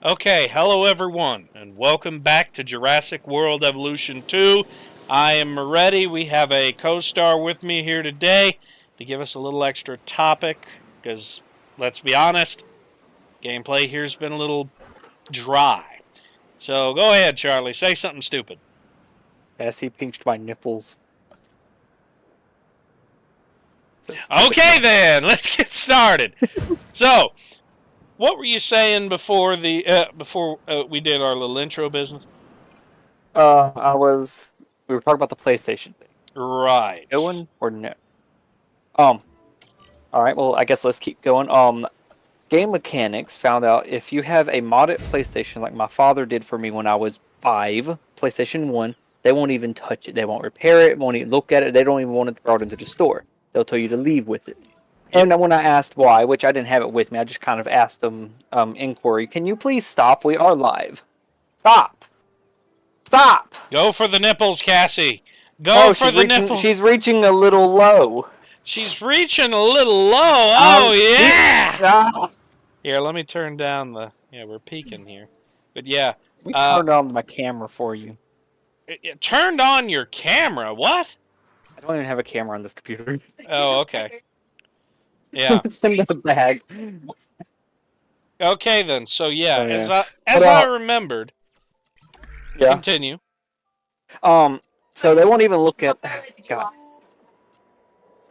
Okay, hello everyone, and welcome back to Jurassic World Evolution 2. I am Moretti. We have a co-star with me here today to give us a little extra topic, because, let's be honest, gameplay here's been a little dry. So go ahead, Charlie, say something stupid. Cassie pinched my nipples. Okay then, let's get started. So, what were you saying before we did our little intro business? We were talking about the PlayStation thing. Right. Going or no? All right. Well, I guess let's keep going. Game Mechanics found out if you have a modded PlayStation, like my father did for me when I was 5, PlayStation 1, they won't even touch it. They won't repair it. Won't even look at it. They don't even want it brought into the store. They'll tell you to leave with it. Yep. And then when I asked why, which I didn't have it with me, I just kind of asked them inquiry. Can you please stop? We are live. Stop. Stop. Go for the nipples, Cassie. Go for the nipples. She's reaching a little low. She's reaching a little low. Oh, yeah. Here, let me turn down the... Yeah, we're peeking here. But yeah. We turned on my camera for you. It turned on your camera? What? I don't even have a camera on this computer. Oh, okay. Yeah. It's in the bag. Okay, then. So, yeah, Oh, yeah. as I remembered... Yeah. Continue. So they won't even look at... God.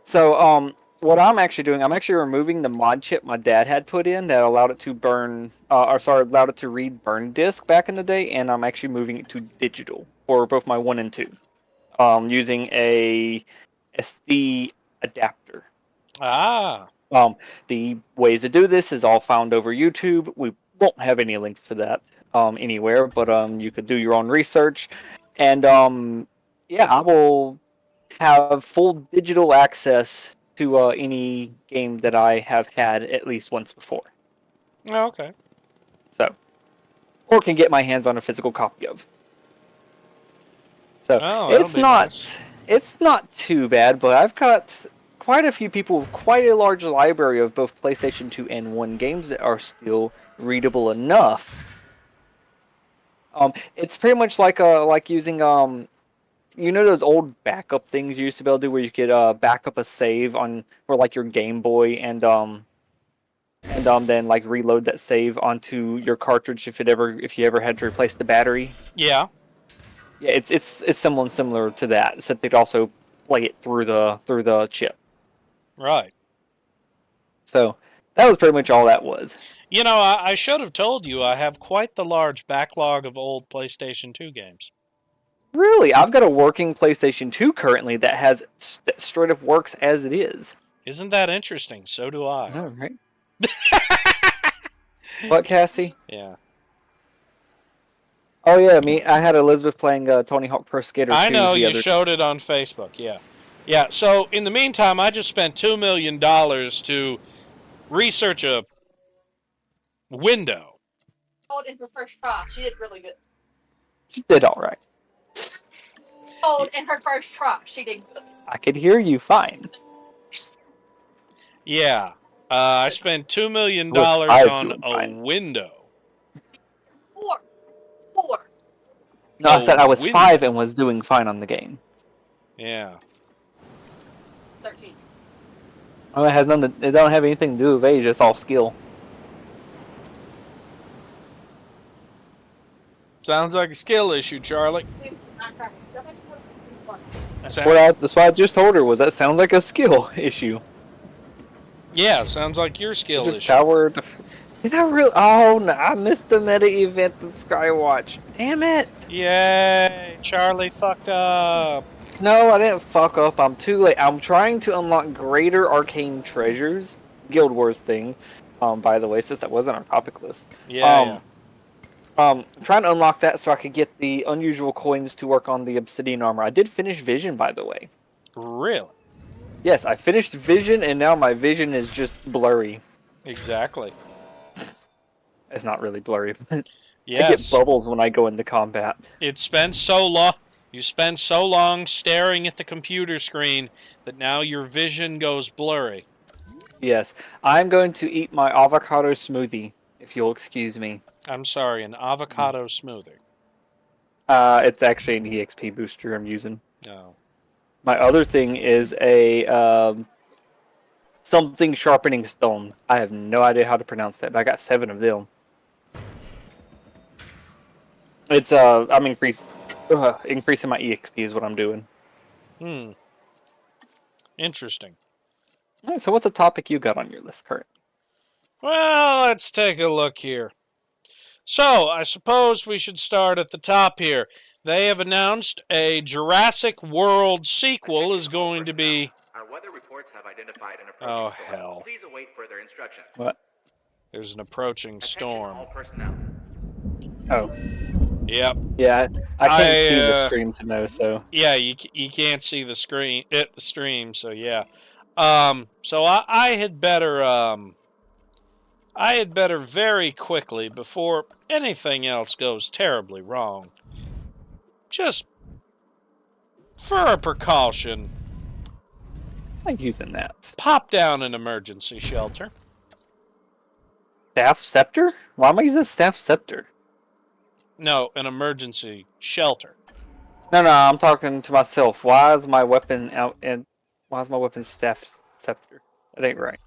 So, what I'm actually doing, I'm actually removing the mod chip my dad had put in that allowed it to burn, allowed it to read burn disk back in the day, and I'm actually moving it to digital for both my 1 and 2, using a SD adapter. Ah. The ways to do this is all found over YouTube. We won't have any links to that anywhere, but you could do your own research, and yeah, I will have full digital access to any game that I have had at least once before. Oh, okay. So, or can get my hands on a physical copy of. So it's not too bad, but I've got quite a few people with quite a large library of both PlayStation 2 and 1 games that are still readable enough. It's pretty much like using you know those old backup things you used to be able to do where you could back up a save on for like your Game Boy and then like reload that save onto your cartridge if you ever had to replace the battery. Yeah. Yeah, it's similar to that, except they'd also play it through the chip. Right. So that was pretty much all that was. You know, I should have told you I have quite the large backlog of old PlayStation 2 games. Really? I've got a working PlayStation 2 currently that straight up works as it is. Isn't that interesting? So do I. All right. What, Cassie? Yeah. Oh yeah, I had Elizabeth playing Tony Hawk Pro Skater 2. I know, you showed it on Facebook, yeah. Yeah, so in the meantime, I just spent $2 million to research a window. Oh, in her first try. She did really good. She did all right. Oh, in her first try. She did good. I could hear you fine. Yeah. I spent $2 million on a window. Four. No, I said I was 5 and was doing fine on the game. Yeah. 13. Oh, it has nothing. It don't have anything to do with age. It's all skill. Sounds like a skill issue, Charlie. That's what I just told her. Was that sounds like a skill issue? Yeah, sounds like your skill issue. Tower. Did I really? Oh no! I missed the meta event at Skywatch. Damn it! Yay! Charlie fucked up. No, I didn't fuck up. I'm too late. I'm trying to unlock greater arcane treasures. Guild Wars thing. By the way, since that wasn't our topic list. Yeah. I'm trying to unlock that so I could get the unusual coins to work on the obsidian armor. I did finish Vision, by the way. Really? Yes, I finished Vision, and now my vision is just blurry. Exactly. It's not really blurry, but yes. I get bubbles when I go into combat. You spend so long staring at the computer screen that now your vision goes blurry. Yes, I'm going to eat my avocado smoothie, if you'll excuse me. I'm sorry, an avocado smoothie. It's actually an EXP booster I'm using. No. My other thing is a something sharpening stone. I have no idea how to pronounce that, but I got 7 of them. It's I'm increasing my EXP is what I'm doing. Interesting. All right, so what's a topic you got on your list currently? Well, let's take a look here. So, I suppose we should start at the top here. They have announced a Jurassic World sequel is going to be... Our weather reports have identified an Oh, approaching storm. hell. Please await further instructions. What? There's an approaching Attention storm. all personnel. Oh. Yep. Yeah, I can't see the stream to know, so... Yeah, you can't see the stream, so yeah. So I had better very quickly, before anything else goes terribly wrong, just for a precaution, I'm using that. pop down an emergency shelter. Staff scepter? Why am I using staff scepter? No, an emergency shelter. No, I'm talking to myself. Why is my weapon out and why is my weapon staff scepter? That ain't right.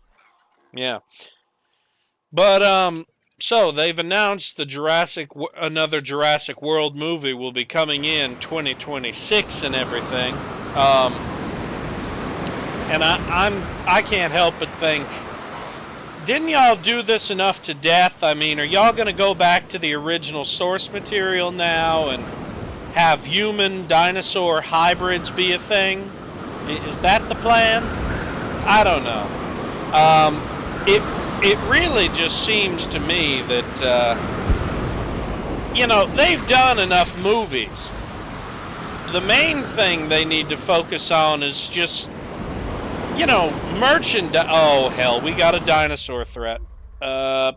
Yeah. But so they've announced another Jurassic World movie will be coming in 2026 and everything. And I can't help but think, didn't y'all do this enough to death? I mean, are y'all going to go back to the original source material now and have human dinosaur hybrids be a thing? Is that the plan? I don't know. It really just seems to me that, they've done enough movies. The main thing they need to focus on is just, merchandise. Oh, hell, we got a dinosaur threat. Oh,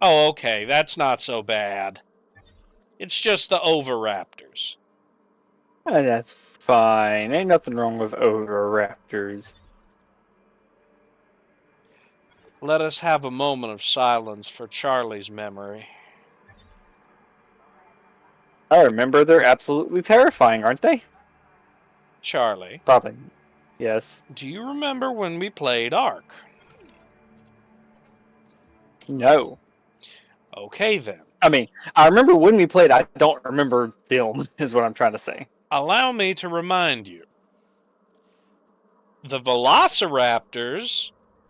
okay, that's not so bad. It's just the Oviraptors. That's fine. Ain't nothing wrong with Oviraptors. Let us have a moment of silence for Charlie's memory. I remember they're absolutely terrifying, aren't they? Charlie. Probably. Yes. Do you remember when we played Ark? No. Okay, then. I mean, I remember when we played. I don't remember film, is what I'm trying to say. Allow me to remind you. The Velociraptors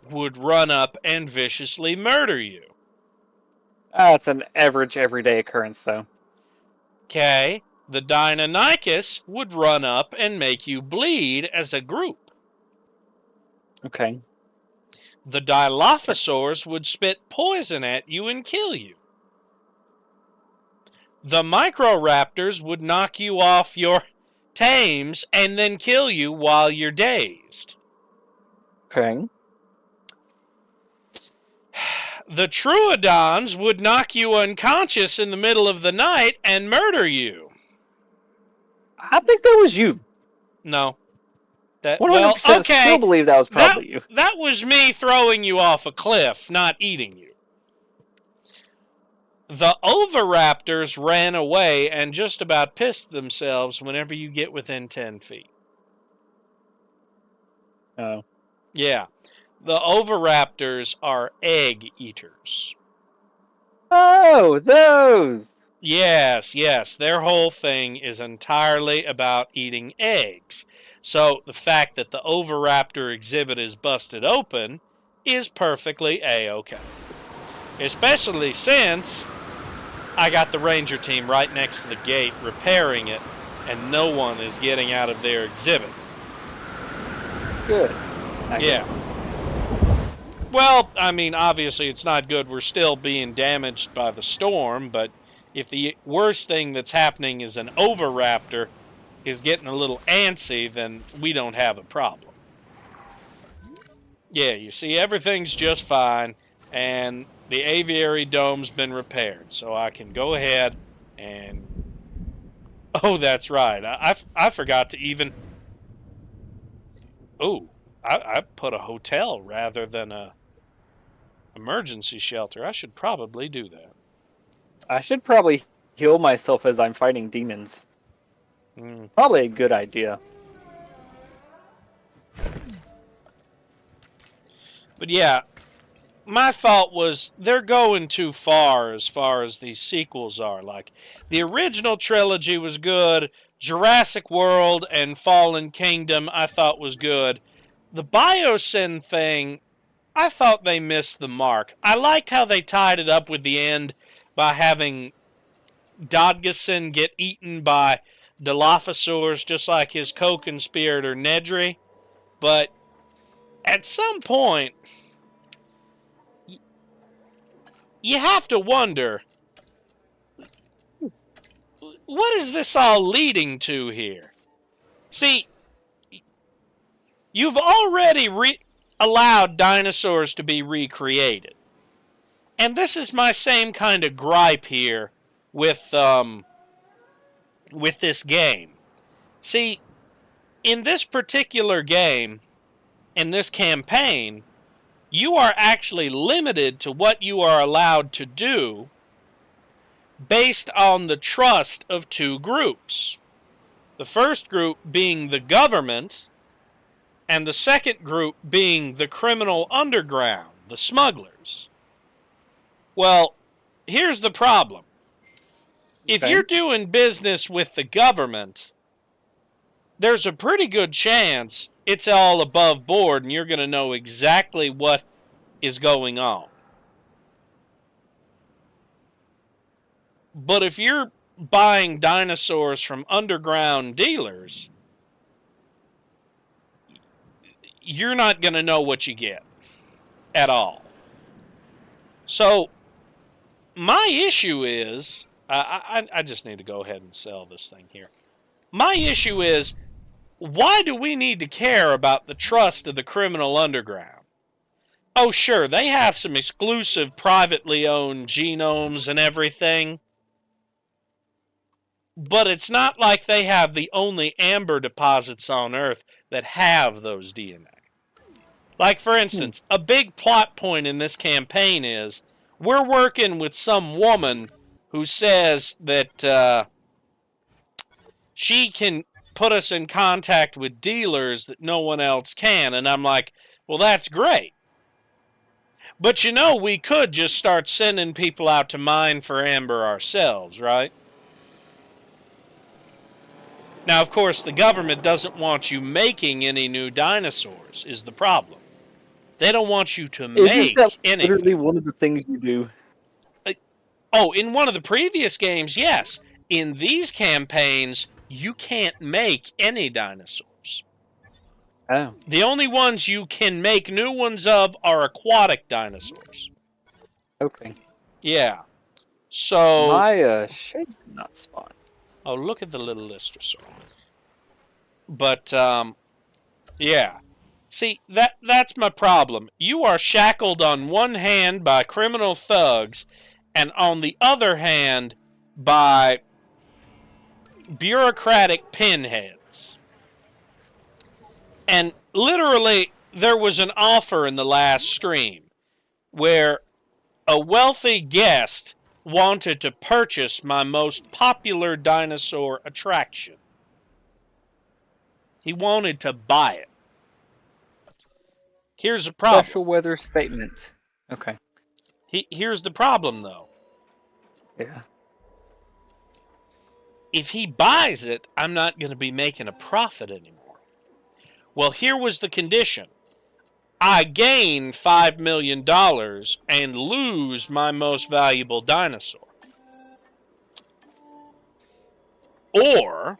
would run up and viciously murder you. That's an average, everyday occurrence, though. Okay. The Deinonychus would run up and make you bleed as a group. Okay. The Dilophosaurs would spit poison at you and kill you. The Microraptors would knock you off your tames and then kill you while you're dazed. Okay. The Troodons would knock you unconscious in the middle of the night and murder you. I think that was you. No. 100% okay. Still believe that was probably you. That was me throwing you off a cliff, not eating you. The Oviraptors ran away and just about pissed themselves whenever you get within 10 feet. Oh. Yeah. The Oviraptors are egg eaters. Oh, those! Yes. Their whole thing is entirely about eating eggs. So the fact that the Oviraptor exhibit is busted open is perfectly A-okay. Especially since I got the ranger team right next to the gate repairing it, and no one is getting out of their exhibit. Good. I guess. Well, I mean, obviously it's not good. We're still being damaged by the storm, but if the worst thing that's happening is an Oviraptor is getting a little antsy, then we don't have a problem. Yeah, you see, everything's just fine, and the aviary dome's been repaired, so I can go ahead and... Oh, that's right. I forgot to even... Oh, I put a hotel rather than a Emergency shelter. I should probably do that. I should probably heal myself as I'm fighting demons. Probably a good idea. But yeah, my thought was they're going too far as these sequels are. Like, the original trilogy was good. Jurassic World and Fallen Kingdom I thought was good. The Biosyn thing, I thought they missed the mark. I liked how they tied it up with the end by having Dodgson get eaten by Dilophosaurs just like his co-conspirator Nedry. But at some point, you have to wonder, what is this all leading to here? See, you've already allowed dinosaurs to be recreated. And this is my same kind of gripe here with this game. See, in this particular game, in this campaign, you are actually limited to what you are allowed to do based on the trust of two groups. The first group being the government, and the second group being the criminal underground, the smugglers. Well, here's the problem. If you're doing business with the government, there's a pretty good chance it's all above board and you're going to know exactly what is going on. But if you're buying dinosaurs from underground dealers, you're not going to know what you get at all. So, my issue is, I just need to go ahead and sell this thing here. My issue is, why do we need to care about the trust of the criminal underground? Oh, sure, they have some exclusive privately owned genomes and everything. But it's not like they have the only amber deposits on Earth that have those DNA. Like, for instance, a big plot point in this campaign is we're working with some woman who says that she can put us in contact with dealers that no one else can. And I'm like, well, that's great. But you know, we could just start sending people out to mine for amber ourselves, right? Now, of course, the government doesn't want you making any new dinosaurs, is the problem. They don't want you to make anything. Literally one of the things you do. Oh, in one of the previous games, yes. In these campaigns, you can't make any dinosaurs. Oh. The only ones you can make new ones of are aquatic dinosaurs. Okay. Yeah. So... My shade did not spawn. Oh, look at the little Listersaur. But, yeah. See, that's my problem. You are shackled on one hand by criminal thugs, and on the other hand by bureaucratic pinheads. And literally, there was an offer in the last stream where a wealthy guest wanted to purchase my most popular dinosaur attraction. He wanted to buy it. Here's the problem. Special weather statement. Okay. Here's the problem, though. Yeah. If he buys it, I'm not going to be making a profit anymore. Well, here was the condition. I gain $5 million and lose my most valuable dinosaur. Or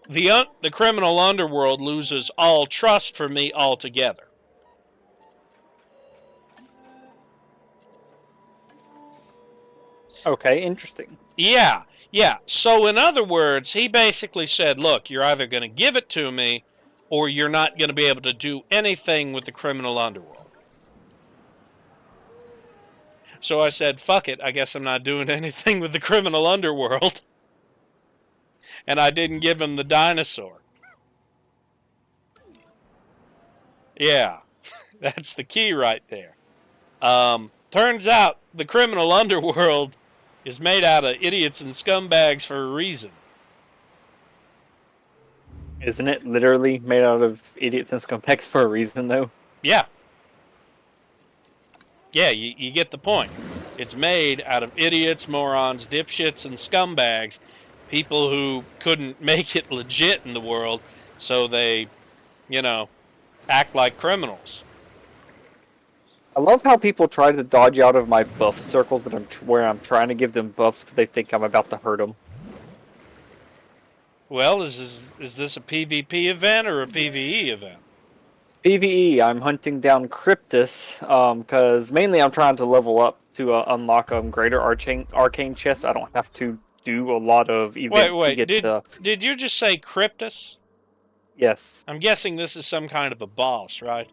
the criminal underworld loses all trust for me altogether. Okay, interesting. Yeah. So in other words, he basically said, look, you're either going to give it to me or you're not going to be able to do anything with the criminal underworld. So I said, fuck it, I guess I'm not doing anything with the criminal underworld. And I didn't give him the dinosaur. Yeah. That's the key right there. Turns out the criminal underworld is made out of idiots and scumbags for a reason. Isn't it literally made out of idiots and scumbags for a reason, though? Yeah. Yeah, you get the point. It's made out of idiots, morons, dipshits, and scumbags. People who couldn't make it legit in the world, so they, act like criminals. I love how people try to dodge out of my buff circles where I'm trying to give them buffs because they think I'm about to hurt them. Well, is this a PvP event or a PvE event? PvE, I'm hunting down Cryptus, because mainly I'm trying to level up to unlock greater arcane chests. I don't have to do a lot of events to get did you just say Cryptus? Yes. I'm guessing this is some kind of a boss, right?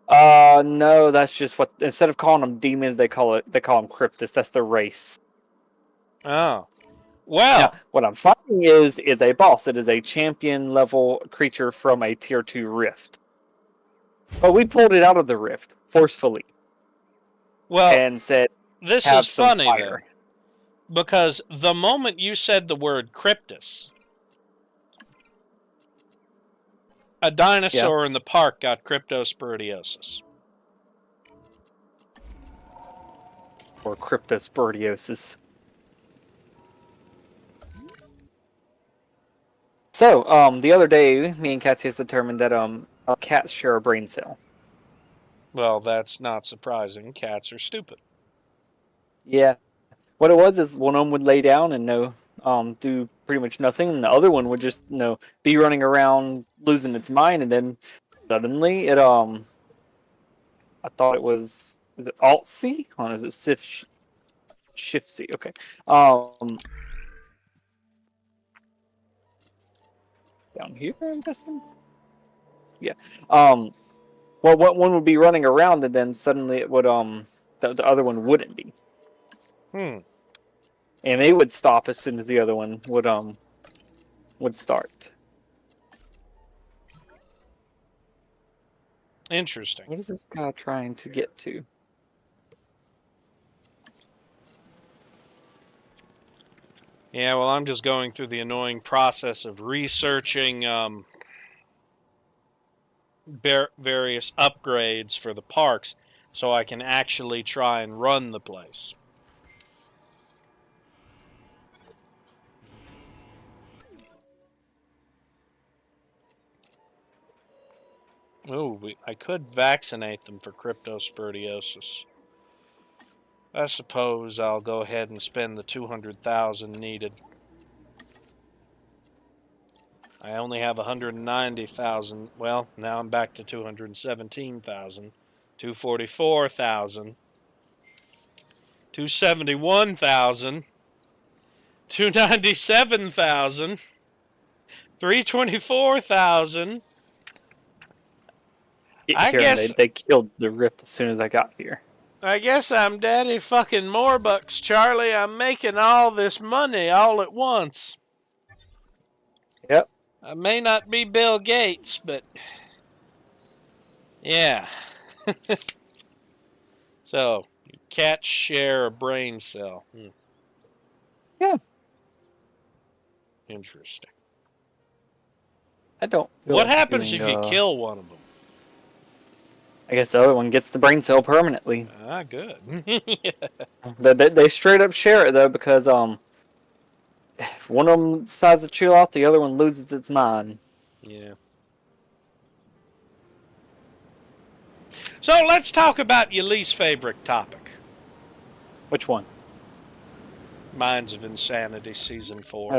No, that's just what, instead of calling them demons, they call them Cryptus. That's the race. Oh. Well, now, what I'm fighting is a boss. It is a champion level creature from a tier 2 rift. But we pulled it out of the rift forcefully. Well, and said, this is funny then, because the moment you said the word Cryptus, a dinosaur in the park got cryptosporidiosis. Or cryptosporidiosis. So, the other day, me and Cassie has determined that cats share a brain cell. Well, that's not surprising. Cats are stupid. Yeah. What it was is one of them would lay down and do pretty much nothing, and the other one would just be running around losing its mind, and then suddenly it I thought it was it Alt C? Or is it Shift C? Okay. Down here, I'm guessing. Yeah. Well, what one would be running around, and then suddenly it would the other one wouldn't be. And they would stop as soon as the other one would start. Interesting. What is this guy trying to get to? Yeah, well, I'm just going through the annoying process of researching various upgrades for the parks so I can actually try and run the place. Oh, I could vaccinate them for cryptosporidiosis. I suppose I'll go ahead and spend the 200,000 needed. I only have 190,000. Well, now I'm back to 217,000, 244,000, 271,000, 297,000, 324,000. I guess they killed the rift as soon as I got here. I guess I'm Daddy fucking Morbucks, Charlie. I'm making all this money all at once. Yep. I may not be Bill Gates, but yeah. So, cats share a brain cell. Yeah. Interesting. I don't. What happens if you kill one of them? I guess the other one gets the brain cell permanently. Ah, good. They straight up share it though, because if one of them decides to chill out, the other one loses its mind. Yeah. So let's talk about your least favorite topic. Which one? Minds of Insanity Season 4.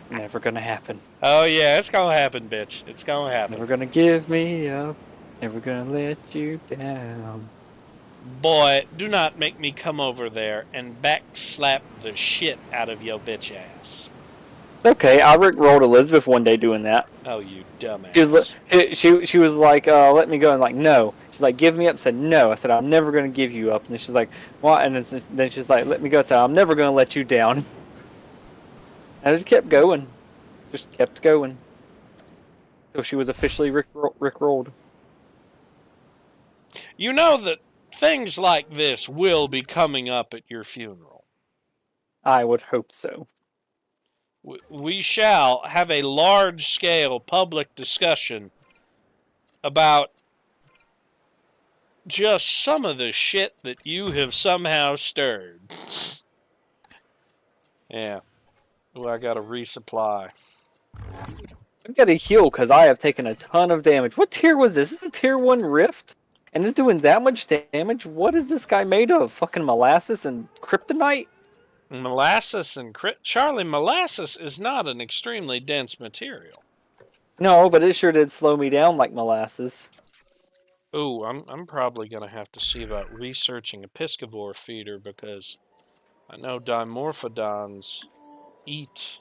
Never gonna happen. Oh yeah, it's gonna happen, bitch. It's gonna happen. Never gonna give me up. Never gonna let you down. Boy, do not make me come over there and backslap the shit out of your bitch ass. Okay, I rickrolled Elizabeth one day doing that. Oh, you dumbass. She was like, let me go, and like, no. She's like, give me up. I said, no. I said, I'm never gonna give you up. And then she's like, what? And then she's like, let me go. I said, I'm never gonna let you down. And it kept going. Just kept going. till she was officially rickrolled. You know that things like this will be coming up at your funeral. I would hope so. We shall have a large-scale public discussion about just some of the shit that you have somehow stirred. Yeah. Well, I gotta resupply. I've got to heal because I have taken a ton of damage. What tier was this? Is this a tier 1 rift? And it's doing that much damage? What is this guy made of? Fucking molasses and kryptonite? Molasses and Charlie, molasses is not an extremely dense material. No, but it sure did slow me down like molasses. Ooh, I'm probably gonna have to see about researching a piscivore feeder because I know dimorphodons eat.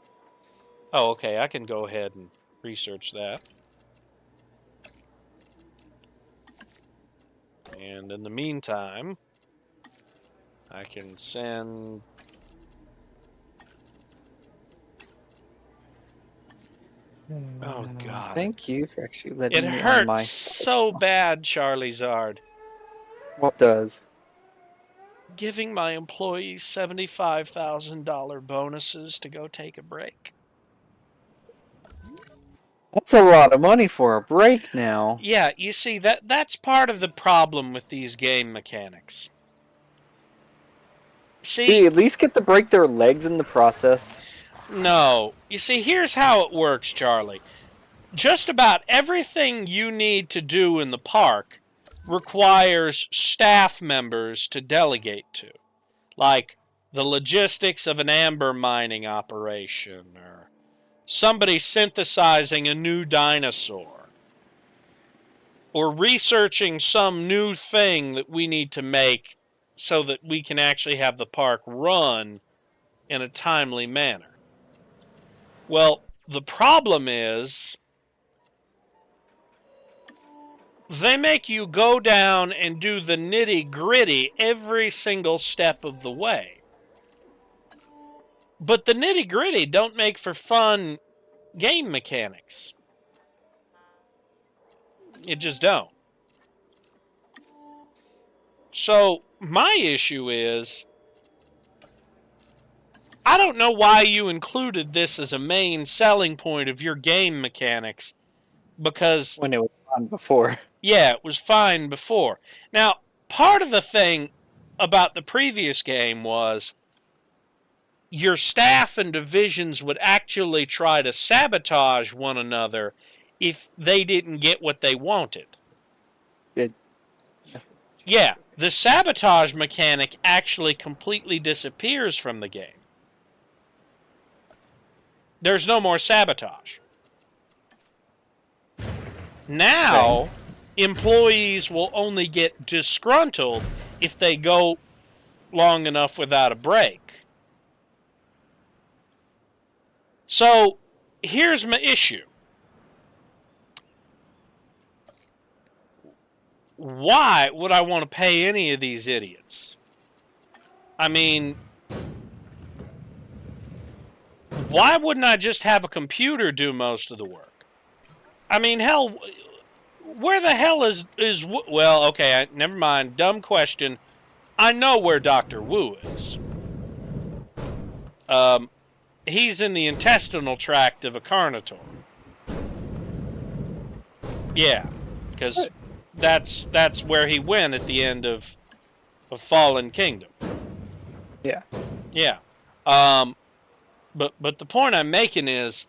Oh, okay, I can go ahead and research that. And in the meantime, I can send... Oh, God. Thank you for actually letting It me on hurts my... so bad, Charlie Zard. What does? Giving my employees $75,000 bonuses to go take a break. That's a lot of money for a break now. Yeah, you see, that's part of the problem with these game mechanics. Do See, you at least get to break their legs in the process? no. You see, here's how it works, Charlie. Just about everything you need to do in the park requires staff members to delegate to. Like the logistics of an amber mining operation, or somebody synthesizing a new dinosaur, or researching some new thing that we need to make so that we can actually have the park run in a timely manner. Well, the problem is they make you go down and do the nitty-gritty every single step of the way. But the nitty-gritty don't make for fun game mechanics. It just don't. So, my issue is, I don't know why you included this as a main selling point of your game mechanics, because... When it was on before. Yeah, it was fine before. Now, part of the thing about the previous game was your staff and divisions would actually try to sabotage one another if they didn't get what they wanted. Yeah, the sabotage mechanic actually completely disappears from the game. There's no more sabotage. Now, Okay. Employees will only get disgruntled if they go long enough without a break. So, here's my issue. Why would I want to pay any of these idiots? I mean, why wouldn't I just have a computer do most of the work? I mean, hell, where the hell is well, okay, never mind, dumb question. I know where Dr. Wu is. He's in the intestinal tract of a Carnotaur. Yeah, because that's where he went at the end of Fallen Kingdom. Yeah. Yeah. But the point I'm making is,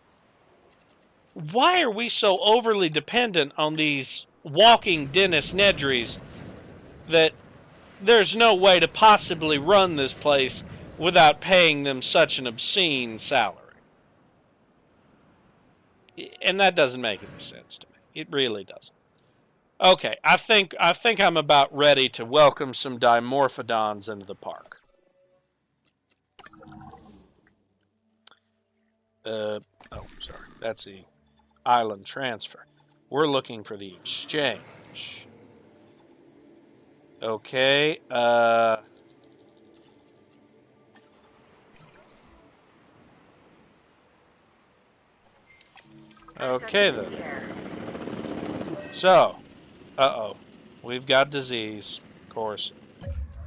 why are we so overly dependent on these walking Dennis Nedrys that there's no way to possibly run this place without paying them such an obscene salary? And that doesn't make any sense to me. It really doesn't. Okay, I think I'm about ready to welcome some dimorphodons into the park. Oh, sorry. That's the island transfer. We're looking for the exchange. Okay, okay then. So, we've got disease, of course.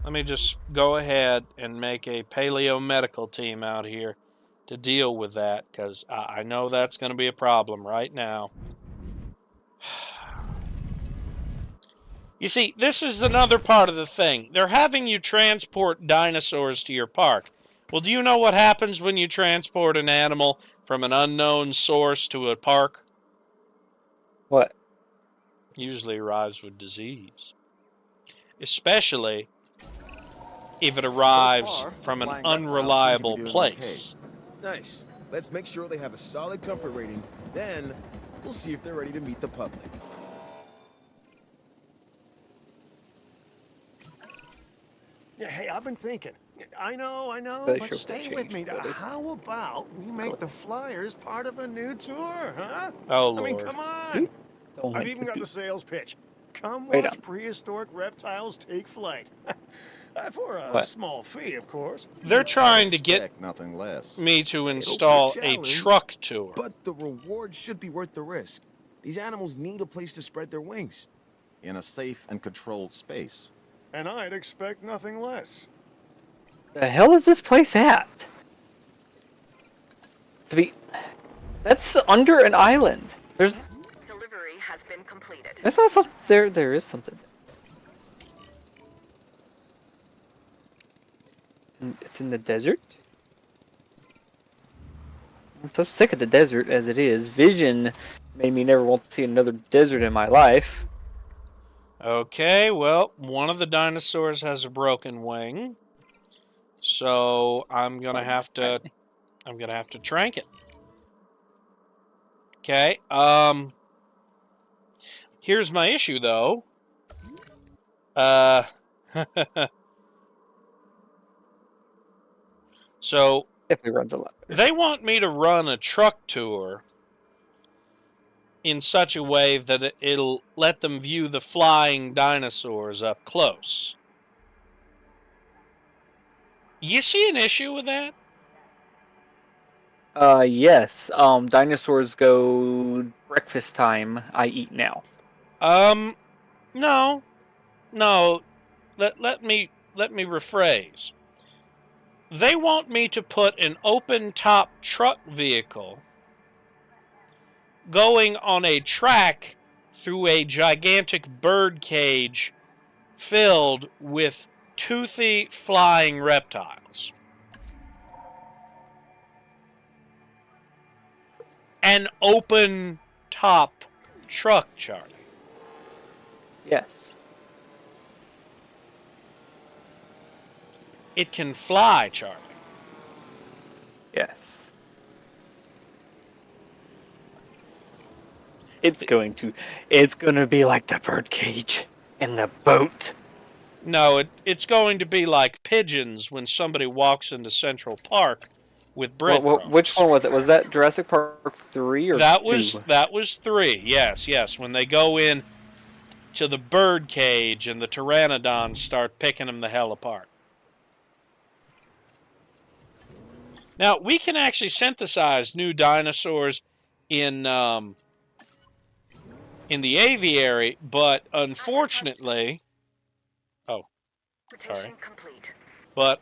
Let me just go ahead and make a paleo medical team out here to deal with that, because I know that's going to be a problem right now. You see, this is another part of the thing. They're having you transport dinosaurs to your park. Well, do you know what happens when you transport an animal from an unknown source to a park? What? Usually arrives with disease. Especially if it arrives So far, from an flying reptiles seem to be unreliable doing place. okay. Nice. Let's make sure they have a solid comfort rating. Then, we'll see if they're ready to meet the public. Yeah, hey, I've been thinking. I know, Really but sure stay what with changed, me. buddy. How about we make the Flyers part of a new tour, huh? Oh, I mean, Lord. come on. Dude, don't I've like even to got do- the sales pitch. Come Wait watch up. prehistoric reptiles take flight. For a What? small fee, of course. They're trying to get Expect nothing less. me to It'll be install a challenge, truck tour. But the reward should be worth the risk. These animals need a place to spread their wings. in a safe and controlled space. And I'd expect nothing less. The hell is this place at? To be... That's under an island. There's... Delivery has been completed. There's not something... There is something. It's in the desert? I'm so sick of the desert as it is. Vision made me never want to see another desert in my life. Okay, well, one of the dinosaurs has a broken wing. So I'm gonna have to trank it. Okay. Here's my issue though. So Definitely runs a lot better. they want me to run a truck tour in such a way that it'll let them view the flying dinosaurs up close. You see an issue with that? Yes. Dinosaurs go breakfast time. I eat now. No. Let me rephrase. They want me to put an open-top truck vehicle going on a track through a gigantic bird cage filled with toothy flying reptiles. An open-top truck, Charlie. Yes. It can fly, Charlie. Yes. It's gonna be like the birdcage in the boat. No, it's going to be like pigeons when somebody walks into Central Park with breadcrumbs. Which one was it? Was that Jurassic Park 3 or that 2? was 3. Yes. When they go in to the bird cage and the pteranodons start picking them the hell apart. Now we can actually synthesize new dinosaurs in the aviary, but unfortunately, Rotation complete. but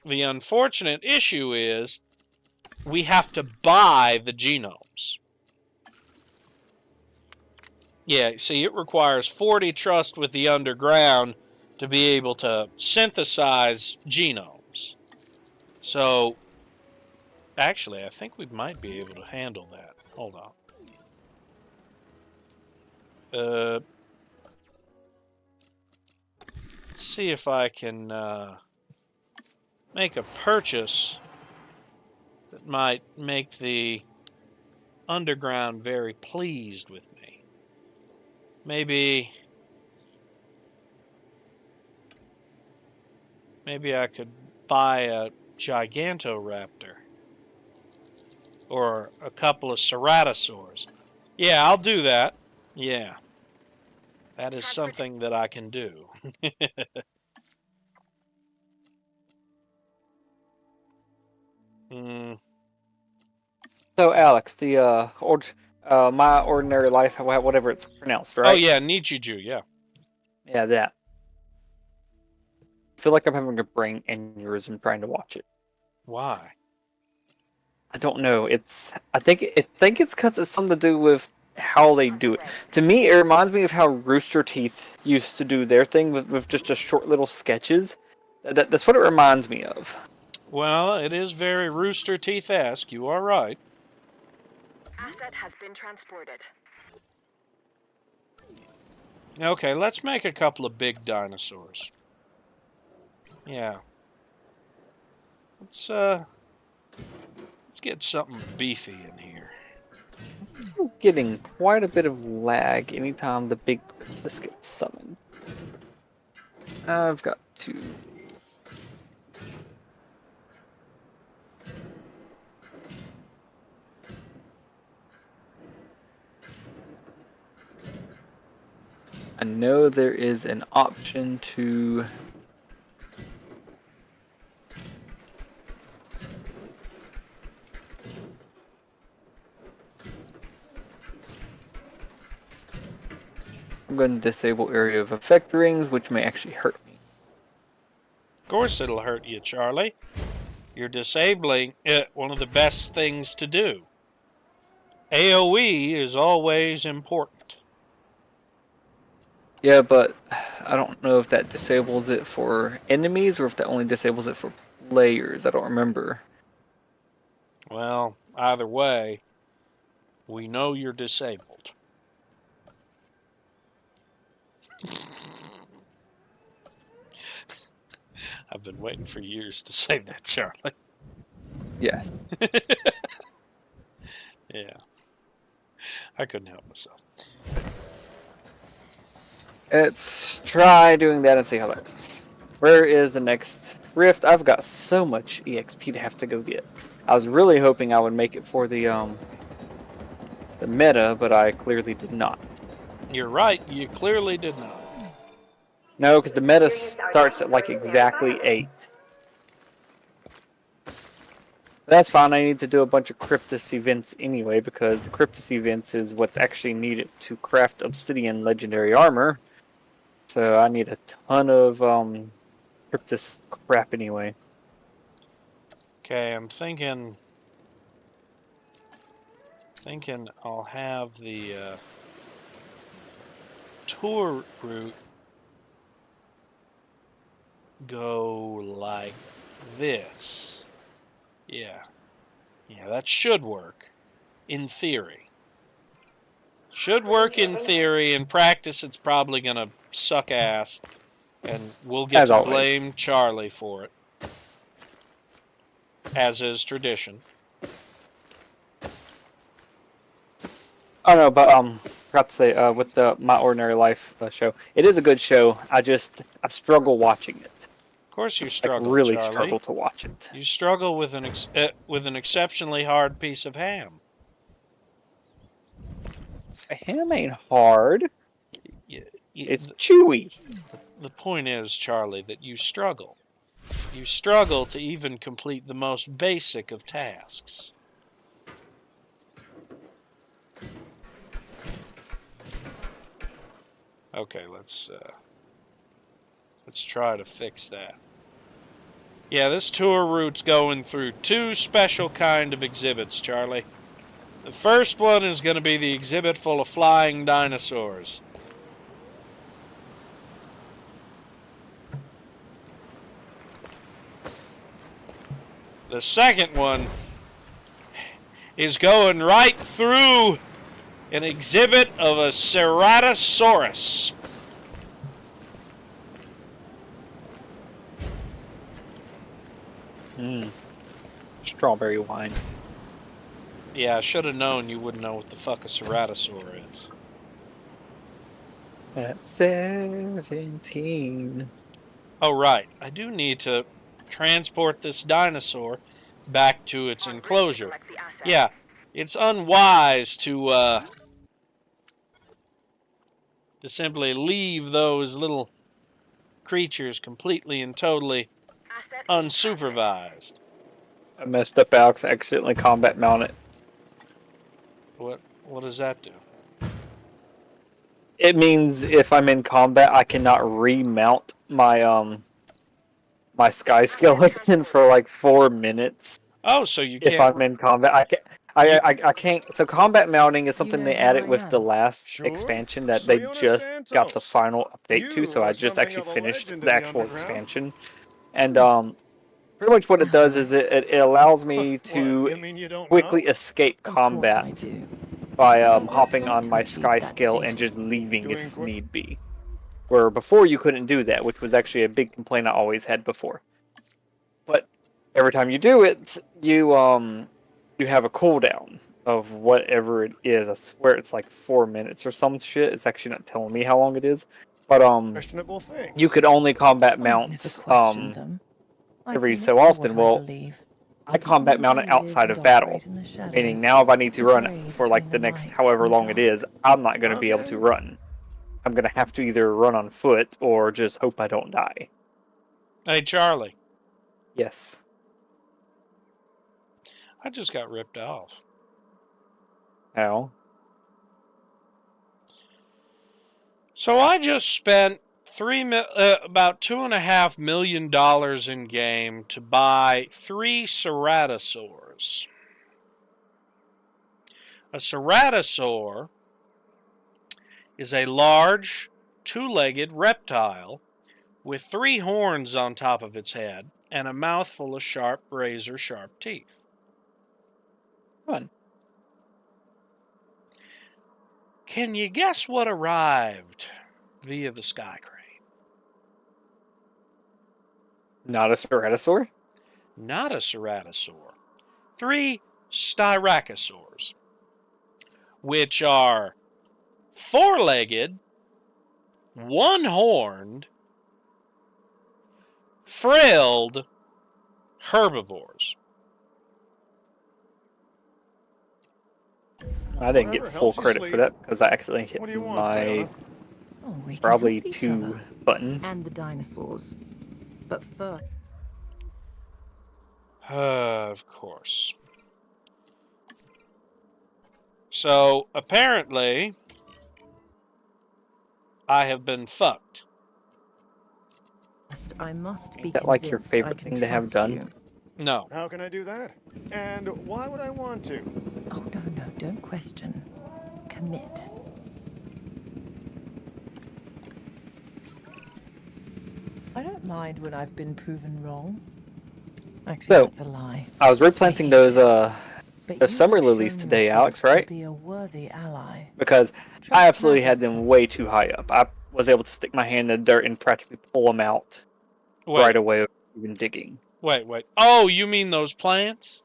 the unfortunate issue is we have to buy the genomes. Yeah, see, it requires 40 trust with the underground to be able to synthesize genomes. So, actually, I think we might be able to handle that. Hold on. Let's see if I can make a purchase that might make the underground very pleased with me. Maybe I could buy a Gigantoraptor or a couple of Ceratosaurs. Yeah, I'll do that. Yeah. That is something that I can do. So Alex, the My Ordinary Life, whatever it's pronounced, Oh right? yeah, Nichiju. Yeah. Yeah, that. I feel like I'm having a brain aneurysm trying to watch it. Why? I don't know. I think it's because it's something to do with how they do it. To me, it reminds me of how Rooster Teeth used to do their thing with just short little sketches. That's what it reminds me of. Well, it is very Rooster Teeth-esque. You are right. Asset has been transported. Okay, let's make a couple of big dinosaurs. Yeah. Let's get something beefy in here. I'm getting quite a bit of lag anytime the big this gets summoned. I've got two. I know there is an option to I'm going to disable area of effect rings, which may actually hurt me. Of course it'll hurt you, Charlie. You're disabling it, one of the best things to do. AoE is always important. Yeah, but I don't know if that disables it for enemies or if that only disables it for players. I don't remember. Well, either way, we know you're disabled. I've been waiting for years to say that, Charlie. Yes. Yeah. I couldn't help myself. Let's try doing that and see how that goes. Where is the next rift? I've got so much EXP to have to go get. I was really hoping I would make it for the meta, but I clearly did not. You're right, you clearly did not. No, because the meta starts at like exactly 8. That's fine. I need to do a bunch of Cryptus events anyway, because the Cryptus events is what's actually needed to craft Obsidian Legendary Armor. So I need a ton of Cryptus crap anyway. Okay, I'm thinking I'll have the tour route go like this. Yeah, that should work in theory. Should work in theory. In practice, it's probably gonna suck ass, and we'll get As to always. blame Charlie for it, as is tradition. Oh no, but forgot to say with the My Ordinary Life show, it is a good show. I struggle watching it. Of course, you Like struggle. really Charlie. struggle to watch it. You struggle with an exceptionally hard piece of ham. A ham ain't hard. It's chewy. The point is, Charlie, that you struggle. You struggle to even complete the most basic of tasks. Okay, let's try to fix that. Yeah, this tour route's going through 2 special kind of exhibits, Charlie. The first one is going to be the exhibit full of flying dinosaurs. The second one is going right through an exhibit of a Ceratosaurus. Strawberry wine. Yeah, I should have known you wouldn't know what the fuck a Ceratosaur is. At 17. Oh, right. I do need to transport this dinosaur back to its enclosure. Select the asset. Yeah, it's unwise to simply leave those little creatures completely and totally Asset unsupervised. I messed up Alex. I accidentally combat mounted. What What does that do? It means if I'm in combat, I cannot remount my my sky skeleton for like 4 minutes. Oh, so you If can't. I'm in combat, I can't. I can't. So combat mounting is something know they who added I with the am? last Sure. expansion that they Sayona just got the Santos. final update to. You So I are just something actually of a finished legend in the the actual underground. expansion, and pretty much what it does is it allows me What, to you mean you don't quickly know? escape Of course I combat do. by I don't hopping know how on to my achieve sky that scale and status. just leaving Doing if qu- need be. Where before you couldn't do that, which was actually a big complaint I always had before. But every time you do it, you have a cooldown of whatever it is. I swear it's like 4 minutes or some shit. It's actually not telling me how long it is. But Questionable things. you could only combat I've never mounts questioned them. I every commit so to often. what I Well, believe. I combat mount it I live outside and of battle. operate in the shadows, Meaning now if I need to the run gray for like between the the next light however and the long it dark. is, I'm not going to be able to Okay. run. I'm going to have to either run on foot or just hope I don't die. Hey, Charlie, Yes. I just got ripped off. How? So I just spent about $2.5 million in game to buy 3 ceratosaurs. A ceratosaur is a large, 2-legged reptile with 3 horns on top of its head and a mouth full of sharp, razor-sharp teeth. Fun. Can you guess what arrived via the sky crane? Not a ceratosaur? Not a ceratosaur. 3 styracosaurs, which are 4-legged, 1-horned, frilled herbivores. I didn't get Whatever full helps you credit for sleep. that because I accidentally hit What do you want, my Sayona? Oh, we can probably help each 2 other. button. And the dinosaurs. But first, Of course. So, apparently, I have been fucked. I must be Is that like your convinced favorite I can thing to have trust done? you. No. How can I do that? And why would I want to? Oh, no, don't question. Commit. I don't mind when I've been proven wrong. Actually, So, that's a lie. I was replanting hate those it. But those you summer have lilies shown today, yourself Alex, right? To be a worthy ally. Because I Trust absolutely had matters them to way too high up. I was able to stick my hand in the dirt and practically pull them out right away without even digging. Wait. Oh, you mean those plants?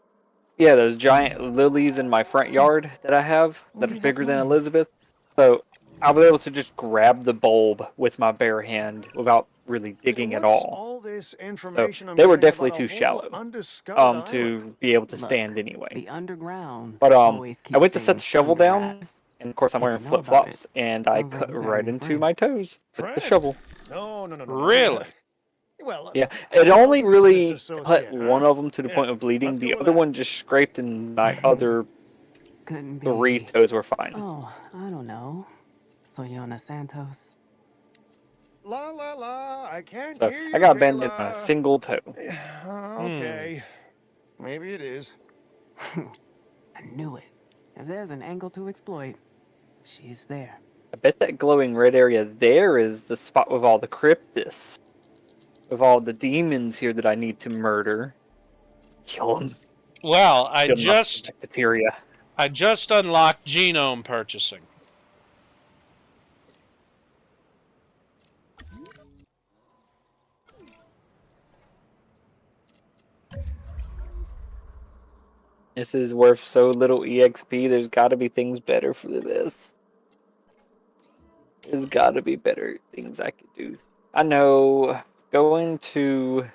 Yeah, those giant lilies in my front yard that I have that are You have bigger than mine. Elizabeth. So I was able to just grab the bulb with my bare hand without really digging at What's all. this So information I'm they were getting definitely about too a whole shallow undiscovered island? to be able to Look, stand anyway. The underground But always I keeps went to set the things shovel under down, wraps. and of course I'm If wearing you know about flip-flops, it, and I sounds like cut you got a right new into friend. my toes with the Friend? shovel. No. Really? Well, Yeah, I'm it a only business really associate, cut huh? one of them to the Yeah, point of bleeding. let's The go with other that. one just scraped, and my other Couldn't be. 3 toes were fine. Oh, I don't know. Sayona Santos. La la la, I can't So hear you, I got banded on a Kayla. single toe. Okay. Maybe it is. I knew it. If there's an angle to exploit, she's there. I bet that glowing red area there is the spot with all the cryptis. With all the demons here that I need to murder. Kill them. Well, I Kill 'em up with just bacteria. unlocked genome purchasing. This is worth so little EXP. There's got to be things better for this. There's got to be better things I could do. I know going to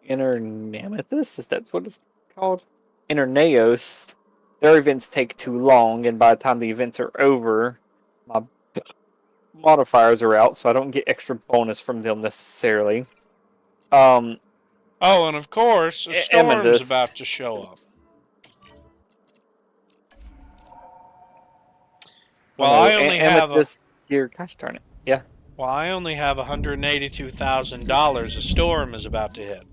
Inner Namathus, is that what it's called? Inner Naos, their events take too long, and by the time the events are over, my modifiers are out, so I don't get extra bonus from them necessarily. Oh, and of course, a storm's Amethyst. about to show up. Well, Oh, no, I only and have with this gear, gosh darn it. Yeah. well, I only have $182,000. A storm is about to hit.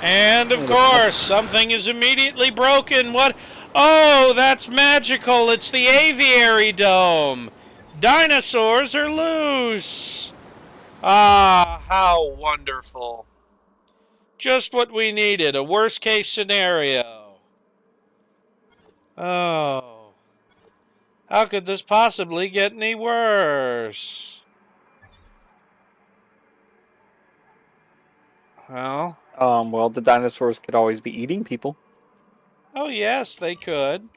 And of course, something is immediately broken. What? Oh, that's magical. It's the aviary dome. Dinosaurs are loose. Ah, how wonderful. Just what we needed, a worst case scenario. Oh. How could this possibly get any worse? Well. Well, the dinosaurs could always be eating people. Oh, yes, they could.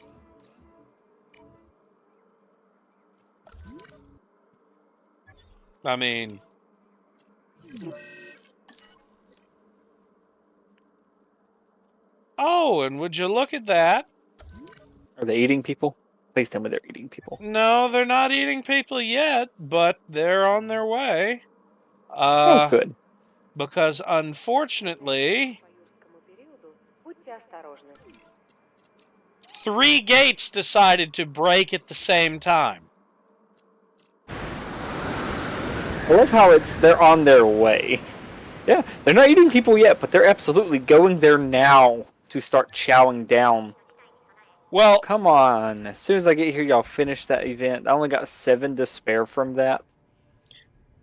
I mean... Oh, and would you look at that? Are they eating people? Please tell me they're eating people. No, they're not eating people yet, but they're on their way. Oh, good. Because unfortunately, 3 gates decided to break at the same time. I love how they're on their way. Yeah, they're not eating people yet, but they're absolutely going there now to start chowing down. Well, come on. As soon as I get here, y'all finish that event. I only got 7 to spare from that.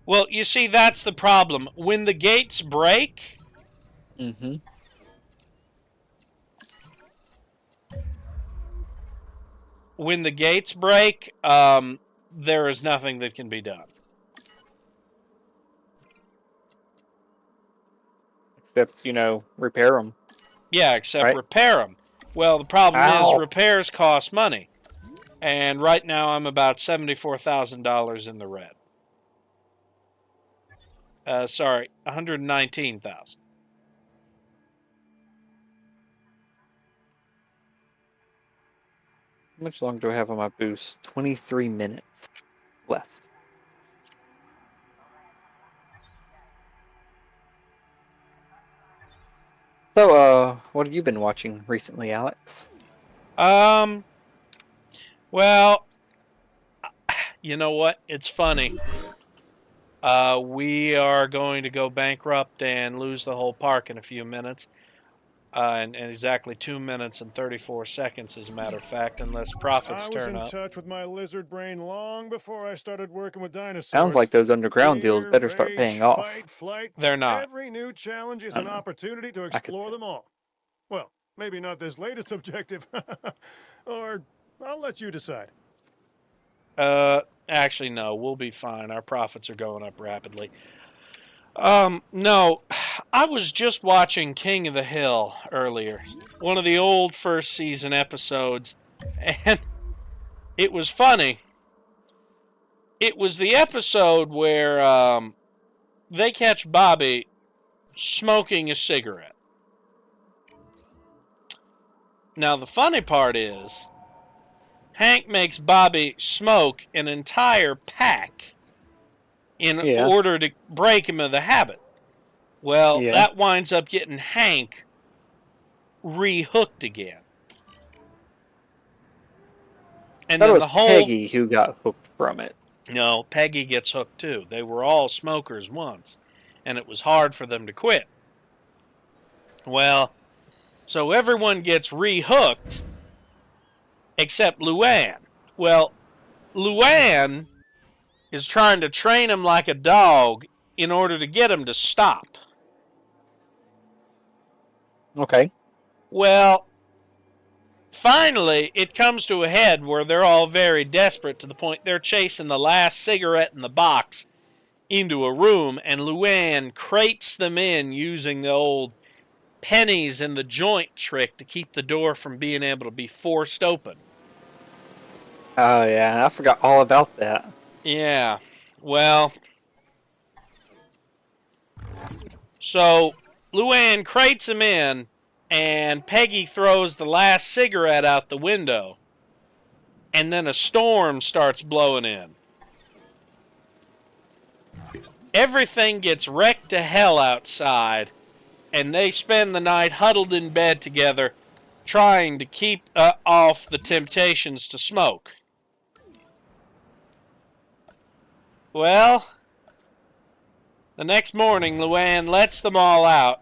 Well, you see, that's the problem. When the gates break... Mm-hmm. When the gates break, there is nothing that can be done. Except, repair them. Yeah, except repair them. Well, the problem is repairs cost money. And right now I'm about $74,000 in the red. Sorry, $119,000. How much longer do I have on my boost? 23 minutes left. So, what have you been watching recently, Alex? Well, you know what? It's funny. We are going to go bankrupt and lose the whole park in a few minutes. In exactly 2 minutes and 34 seconds, as a matter of fact, unless profits turn up. I was in touch with my lizard brain long before I started working with dinosaurs. Sounds like those underground deals better start paying off. Fight, flight. They're not. Every new challenge is an opportunity to explore them all. Well, maybe not this latest objective. Or I'll let you decide. Actually, no. We'll be fine. Our profits are going up rapidly. No, I was just watching King of the Hill earlier, one of the old first season episodes, and it was funny. It was the episode where they catch Bobby smoking a cigarette. Now, the funny part is, Hank makes Bobby smoke an entire pack in order to break him of the habit. Well, that winds up getting Hank re-hooked again. And then was the whole Peggy who got hooked from it. No, Peggy gets hooked too. They were all smokers once, and it was hard for them to quit. Well, so everyone gets re-hooked except Luann. Well, Luann is trying to train him like a dog in order to get him to stop. Okay. Well, finally, it comes to a head where they're all very desperate to the point they're chasing the last cigarette in the box into a room, and Luann crates them in using the old pennies in the joint trick to keep the door from being able to be forced open. Oh, yeah. I forgot all about that. Yeah, well, so Luann crates him in, and Peggy throws the last cigarette out the window, and then a storm starts blowing in. everything gets wrecked to hell outside, and they spend the night huddled in bed together trying to keep off the temptations to smoke. Well, the next morning, Luann lets them all out,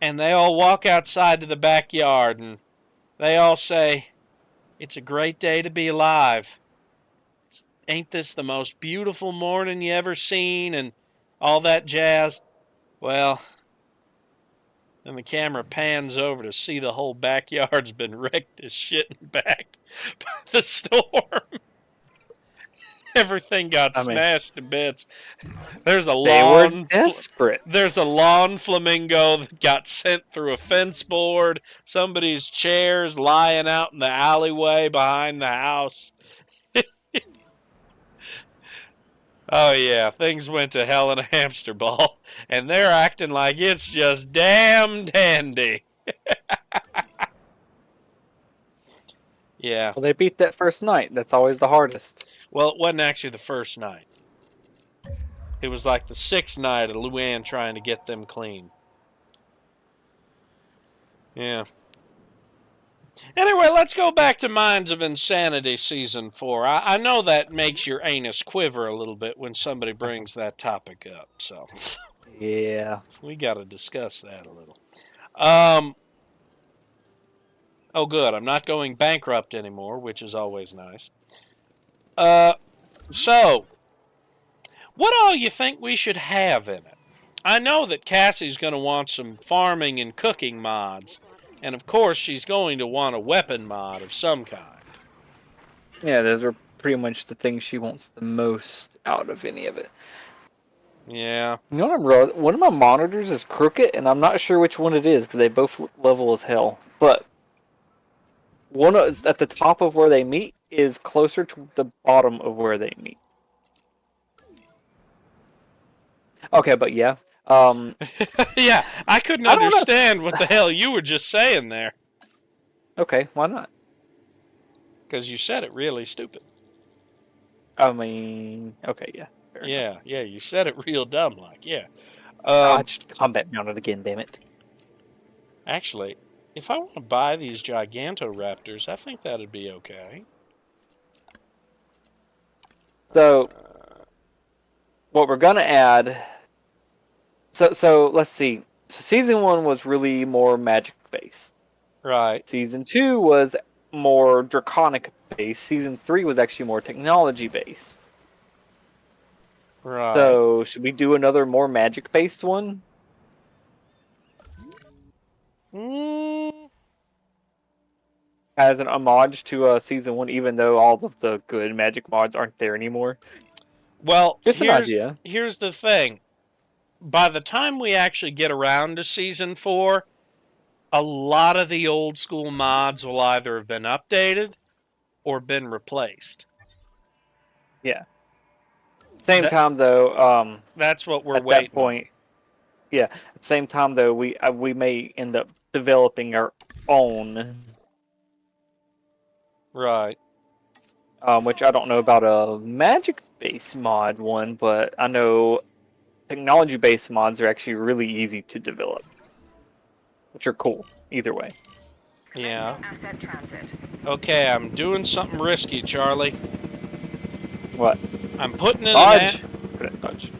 and they all walk outside to the backyard, and they all say, "It's a great day to be alive. Ain't this the most beautiful morning you ever seen?" and all that jazz. Well, then the camera pans over to see the whole backyard's been wrecked as shit and back by the storm. Everything got smashed to bits. There's a lawn. They were desperate. There's a lawn flamingo that got sent through a fence board. Somebody's chair's lying out in the alleyway behind the house. Oh, yeah, things went to hell in a hamster ball, and they're acting like it's just damn dandy. Yeah. Well, they beat that first night. That's always the hardest. Well, it wasn't actually the first night. It was like the 6th night of Luann trying to get them clean. Yeah. Anyway, let's go back to Minds of Insanity Season 4. I know that makes your anus quiver a little bit when somebody brings that topic up, so... Yeah. We got to discuss that a little. Oh, good. I'm not going bankrupt anymore, which is always nice. So, what all you think we should have in it? I know that Cassie's going to want some farming and cooking mods. And, of course, she's going to want a weapon mod of some kind. Yeah, those are pretty much the things she wants the most out of any of it. Yeah. You know what I'm realizing? One of my monitors is crooked, and I'm not sure which one it is, because they both look level as hell. But one is at the top of where they meet is closer to the bottom of where they meet. Okay, but yeah. Yeah, I couldn't understand what the hell you were just saying there. Okay, why not? Because you said it really stupid. I mean, okay, yeah. Yeah, you said it real dumb, like, yeah. Just combat mounted again, damn it. Actually, if I want to buy these Gigantoraptors, I think that'd be okay. So, what we're gonna add... So let's see. So Season 1 was really more magic-based. Right. Season 2 was more draconic-based. Season 3 was actually more technology-based. Right. So, should we do another more magic-based one? As an homage to Season 1, even though all of the good magic mods aren't there anymore? Well, just an idea. Here's the thing. By the time we actually get around to Season 4, a lot of the old school mods will either have been updated or been replaced. Yeah. Same time, though, that's what we're at waiting that point. Yeah. At the same time, though, we may end up developing our own. Right. Which I don't know about a magic-based mod one, but I know technology-based mods are actually really easy to develop, which are cool either way. Yeah. Asset transit. Okay, I'm doing something risky, Charlie. What? I'm putting in Dodge.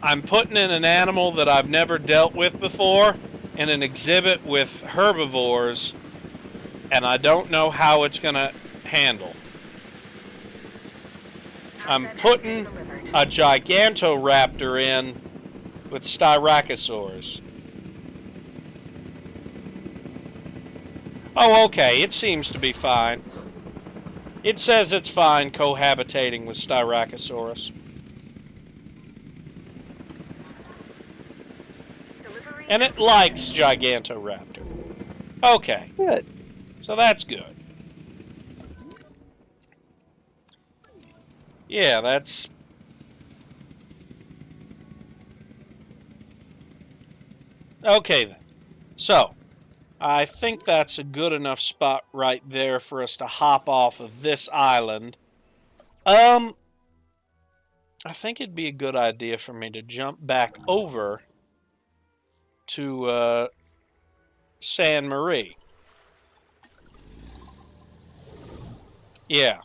I'm putting in an animal that I've never dealt with before in an exhibit with herbivores, and I don't know how it's going to handle. I'm putting a Gigantoraptor in with Styracosaurs. Oh, okay, it seems to be fine. It says it's fine cohabitating with Styracosaurus. And it likes Gigantoraptor. Okay. Good. So that's good. Yeah, that's... Okay, then. So, I think that's a good enough spot right there for us to hop off of this island. I think it'd be a good idea for me to jump back over to San Marie. Yeah,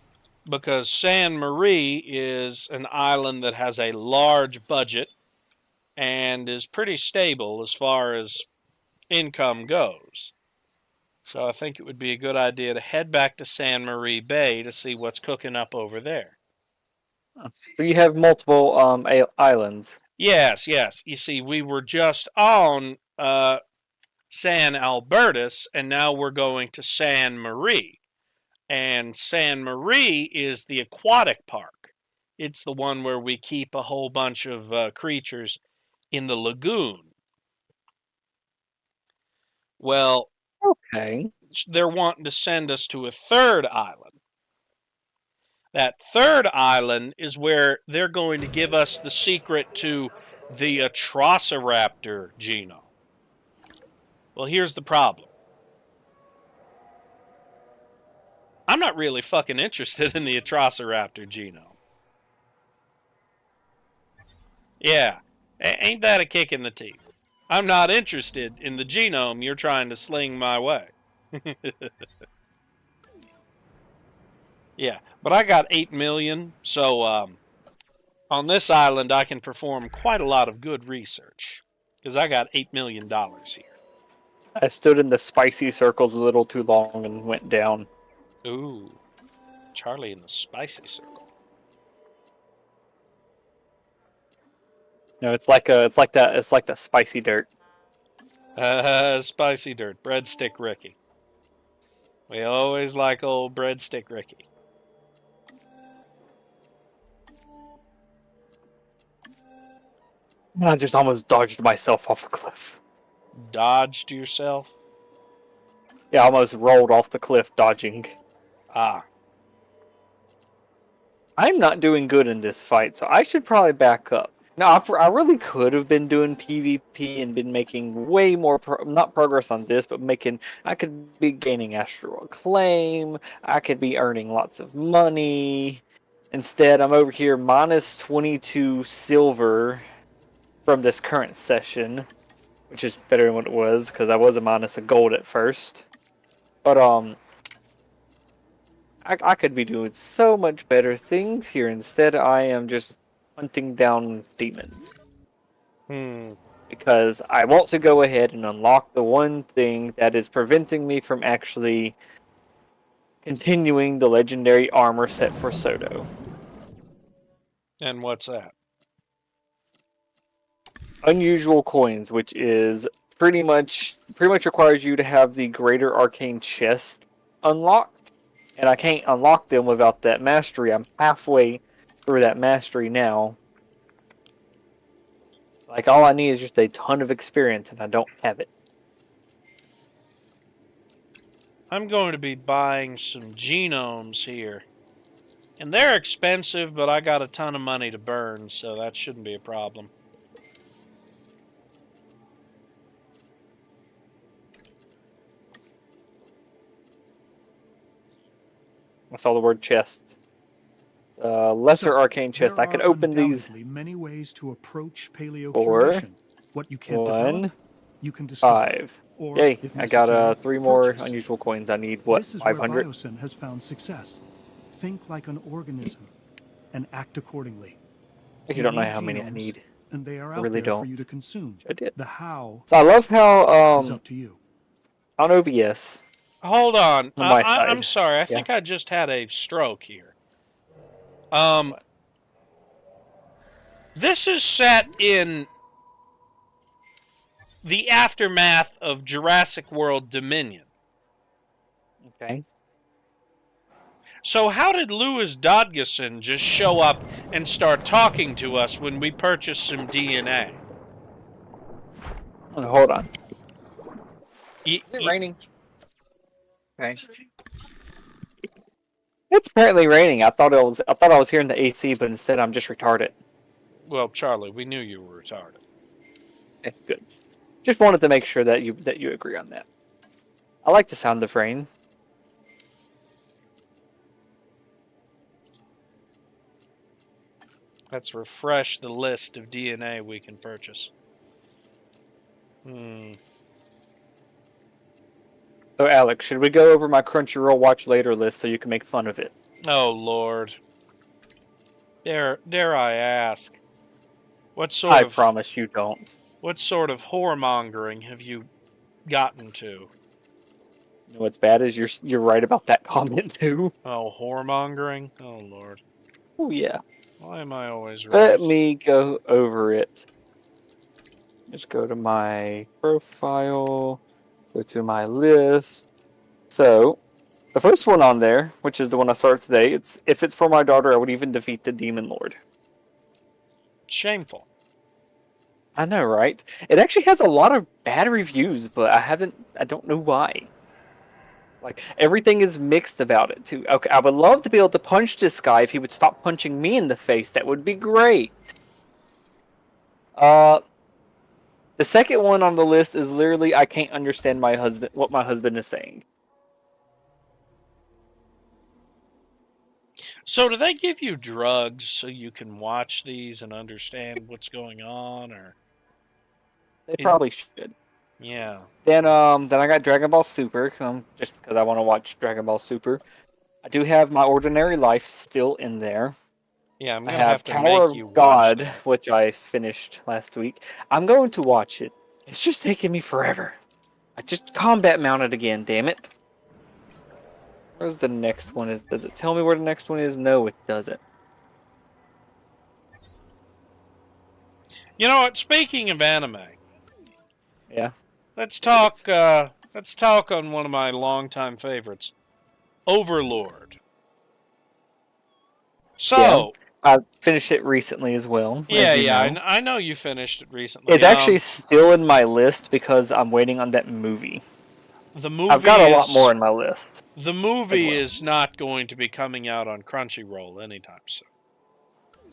because San Marie is an island that has a large budget and is pretty stable as far as income goes. So I think it would be a good idea to head back to San Marie Bay to see what's cooking up over there. So you have multiple islands. Yes, yes. You see, we were just on San Albertus, and now we're going to San Marie. And San Marie is the aquatic park. It's the one where we keep a whole bunch of creatures in the lagoon. Well, Okay. they're wanting to send us to a third island. That third island is where they're going to give us the secret to the Atrociraptor genome. Well, here's the problem. I'm not really fucking interested in the Atrociraptor genome. Yeah, ain't that a kick in the teeth? I'm not interested in the genome you're trying to sling my way. Yeah, but I got 8 million, so on this island I can perform quite a lot of good research because I got $8 million here. I stood in the spicy circles a little too long and went down. Ooh, Charlie in the spicy circle. No, it's like that spicy dirt. Spicy dirt, breadstick Ricky. We always like old breadstick Ricky. I just almost dodged myself off a cliff. Dodged yourself? Yeah, I almost rolled off the cliff dodging. Ah. I'm not doing good in this fight, so I should probably back up. Now, I really could have been doing PvP and been making way more, not progress on this, but I could be gaining astral acclaim, I could be earning lots of money. Instead, I'm over here minus 22 silver from this current session, which is better than what it was, because I was a minus a gold at first. But, I could be doing so much better things here. Instead, I am just hunting down demons. Because I want to go ahead and unlock the one thing that is preventing me from actually continuing the legendary armor set for Soto. And what's that? Unusual coins, which is pretty much requires you to have the greater arcane chest unlocked. And I can't unlock them without that mastery. I'm halfway through that mastery now. Like, all I need is just a ton of experience, and I don't have it. I'm going to be buying some genomes here. And they're expensive, but I got a ton of money to burn, so that shouldn't be a problem. I saw the word chest. Lesser arcane chest. I could open these. Many ways to approach Four. What you can't One. develop, you can discover. 5. Or, Yay! if I got necessary, 3 more purchase. unusual coins. I need what? This is where 500. Biosyn has found success. Think like an organism and act accordingly. You don't know how many I genomes, need. And they are I out really there don't. for you to consume. I did. The how So I love how is up to you. on OBS. Hold on. my side. I'm sorry. I think I just had a stroke here. This is set in the aftermath of Jurassic World Dominion. Okay. So how did Louis Dodgson just show up and start talking to us when we purchased some DNA? Oh, hold on. Is it raining? Okay. It's apparently raining. I thought I was hearing the AC, but instead I'm just retarded. Well, Charlie, we knew you were retarded. Okay, good. Just wanted to make sure that you agree on that. I like the sound of rain. Let's refresh the list of DNA we can purchase. So, Alex, should we go over my Crunchyroll watch later list so you can make fun of it? Oh, Lord. Dare I ask, what sort I of promise you don't. what sort of whoremongering have you gotten to? You know what's bad is you're right about that comment too. Oh, whoremongering? Oh, Lord. Oh yeah. Why am I always right? Let me go over it. Just go to my profile, go to my list. So, the first one on there, which is the one I started today, it's if it's for my daughter, I would even defeat the Demon Lord. Shameful. I know, right? It actually has a lot of bad reviews, but I don't know why. Like, everything is mixed about it, too. Okay, I would love to be able to punch this guy if he would stop punching me in the face. That would be great. The second one on the list is literally I can't understand what my husband is saying. So do they give you drugs so you can watch these and understand what's going on, or? They probably should. Yeah. Then I got Dragon Ball Super, just because I want to watch Dragon Ball Super. I do have My Ordinary Life still in there. Yeah, I'm I gonna have to Tower make you of watch God, which I finished last week. I'm going to watch it. It's just taking me forever. I just combat mounted again, damn it. Where's the next one? Does it tell me where the next one is? No, it doesn't. You know what? Speaking of anime, Yeah. let's talk on one of my longtime favorites, Overlord. So, yeah, I finished it recently as well. Yeah, I know you finished it recently. It's actually still in my list because I'm waiting on that movie. The movie I've got a lot more in my list. The movie is not going to be coming out on Crunchyroll anytime soon.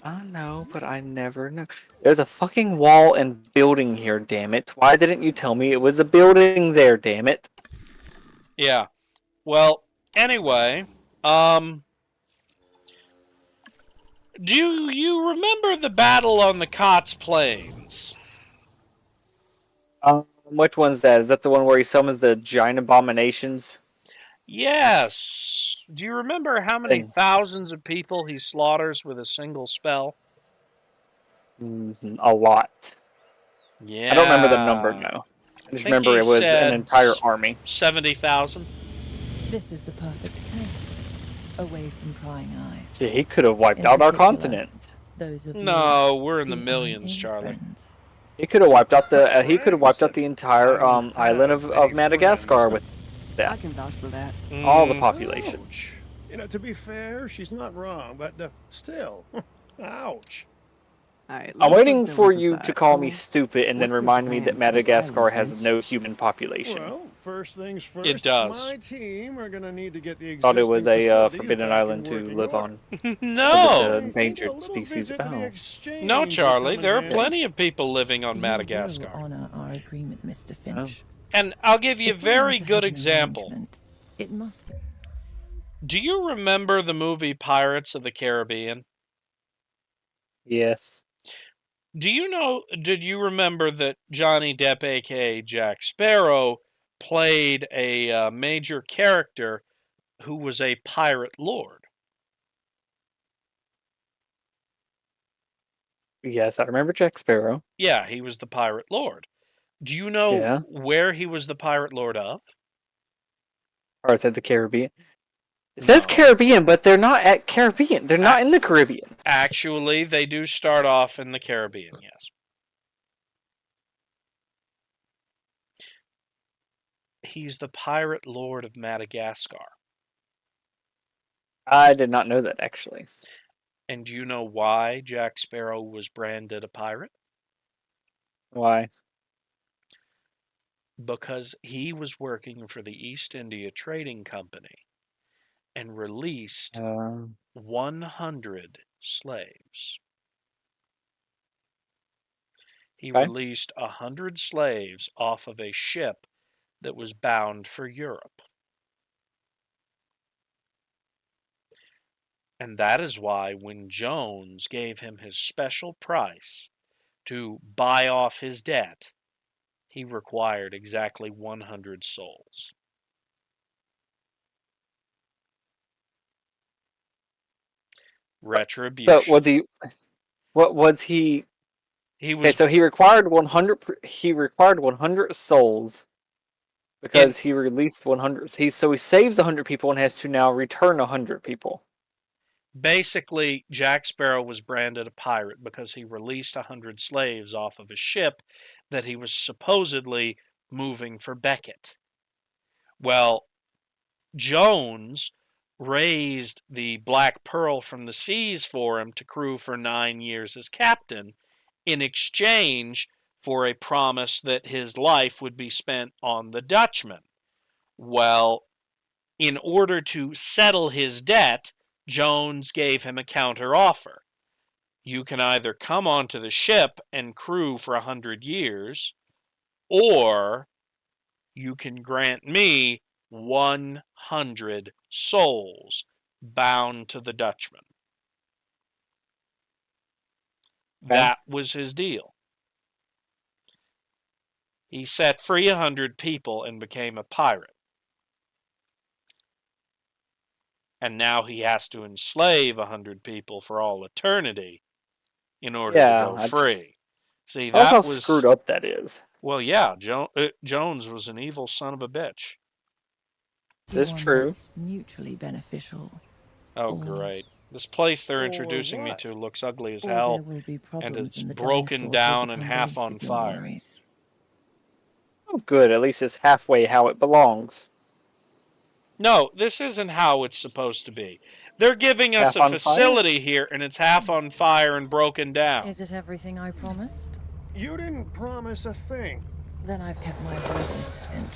I know, but I never know. There's a fucking wall and building here, damn it. Why didn't you tell me it was a building there, damn it? Yeah. Well, anyway, do you remember the battle on the Kots Plains? Which one's that? Is that the one where he summons the giant abominations? Yes. Do you remember how many thousands of people he slaughters with a single spell? A lot. Yeah. I don't remember the number now. I just remember it was an entire army. 70,000. This is the perfect case. Away from prying eyes. Yeah, he could have wiped out our continent. No, we're in the millions, Charlie. He could have wiped out the entire island of Madagascar with that. I can vouch for that. All the population. Ouch. You know, to be fair, she's not wrong, but still, ouch. Right, I'm waiting for you to call me stupid and then remind me that Madagascar has no human population. Well, first things first. It does. My team are going to need to get the Thought it was a facilities forbidden back island in to working live order. on. No. It's an endangered species. No, Charlie. There are plenty of people living on Madagascar. Honor our agreement, Mr. Finch. And I'll give you a very good example. It must be. Do you remember the movie Pirates of the Caribbean? Yes. Did you remember that Johnny Depp, a.k.a. Jack Sparrow, played a major character who was a pirate lord? Yes, I remember Jack Sparrow. Yeah, he was the pirate lord. Do you know where he was the pirate lord of? Pirates of the Caribbean. It says Caribbean, but they're not at Caribbean. They're not in the Caribbean. Actually, they do start off in the Caribbean, yes. He's the pirate lord of Madagascar. I did not know that, actually. And do you know why Jack Sparrow was branded a pirate? Why? Because he was working for the East India Trading Company and released 100 slaves. He released 100 slaves off of a ship that was bound for Europe. And that is why when Jones gave him his special price to buy off his debt, he required exactly 100 souls. Retribution. So was he? What was he? He was Okay, so he required 100. He required 100 souls because he released 100. He saves 100 people and has to now return 100 people. basically Jack Sparrow was branded a pirate because he released 100 slaves off of a ship that he was supposedly moving for Beckett. Well, Jones raised the Black Pearl from the seas for him to crew for 9 years as captain in exchange for a promise that his life would be spent on the Dutchman. Well, in order to settle his debt, Jones gave him a counteroffer. You can either come onto the ship and crew for 100 years, or you can grant me 100 souls bound to the Dutchman. Okay. That was his deal. He set free 100 people and became a pirate. And now he has to enslave 100 people for all eternity in order to go free. See, I love that how was screwed up that is. Well, yeah, Jones was an evil son of a bitch. That's true. Mutually beneficial. Oh, great. This place they're introducing me to looks ugly as hell, and it's broken down and half on fire. Oh, good. At least it's halfway how it belongs. No, this isn't how it's supposed to be. They're giving us a facility here, and it's half on fire and broken down. Is it everything I promised? You didn't promise a thing. Then I've kept my word, Mr. Finch.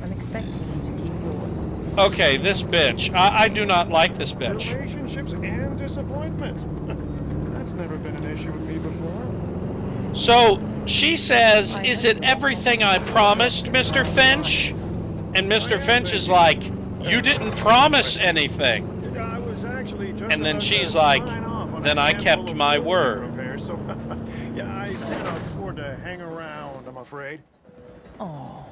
I'm expecting you to keep yours. Okay, this bitch. I do not like this bitch. Relationships and disappointment. That's never been an issue with me before. So, she says, is it everything I promised, Mr. Finch? And Mr. Finch is like, you didn't promise anything. And then she's like, then I kept my word. So, yeah, I can't afford to hang around, I'm afraid. Oh,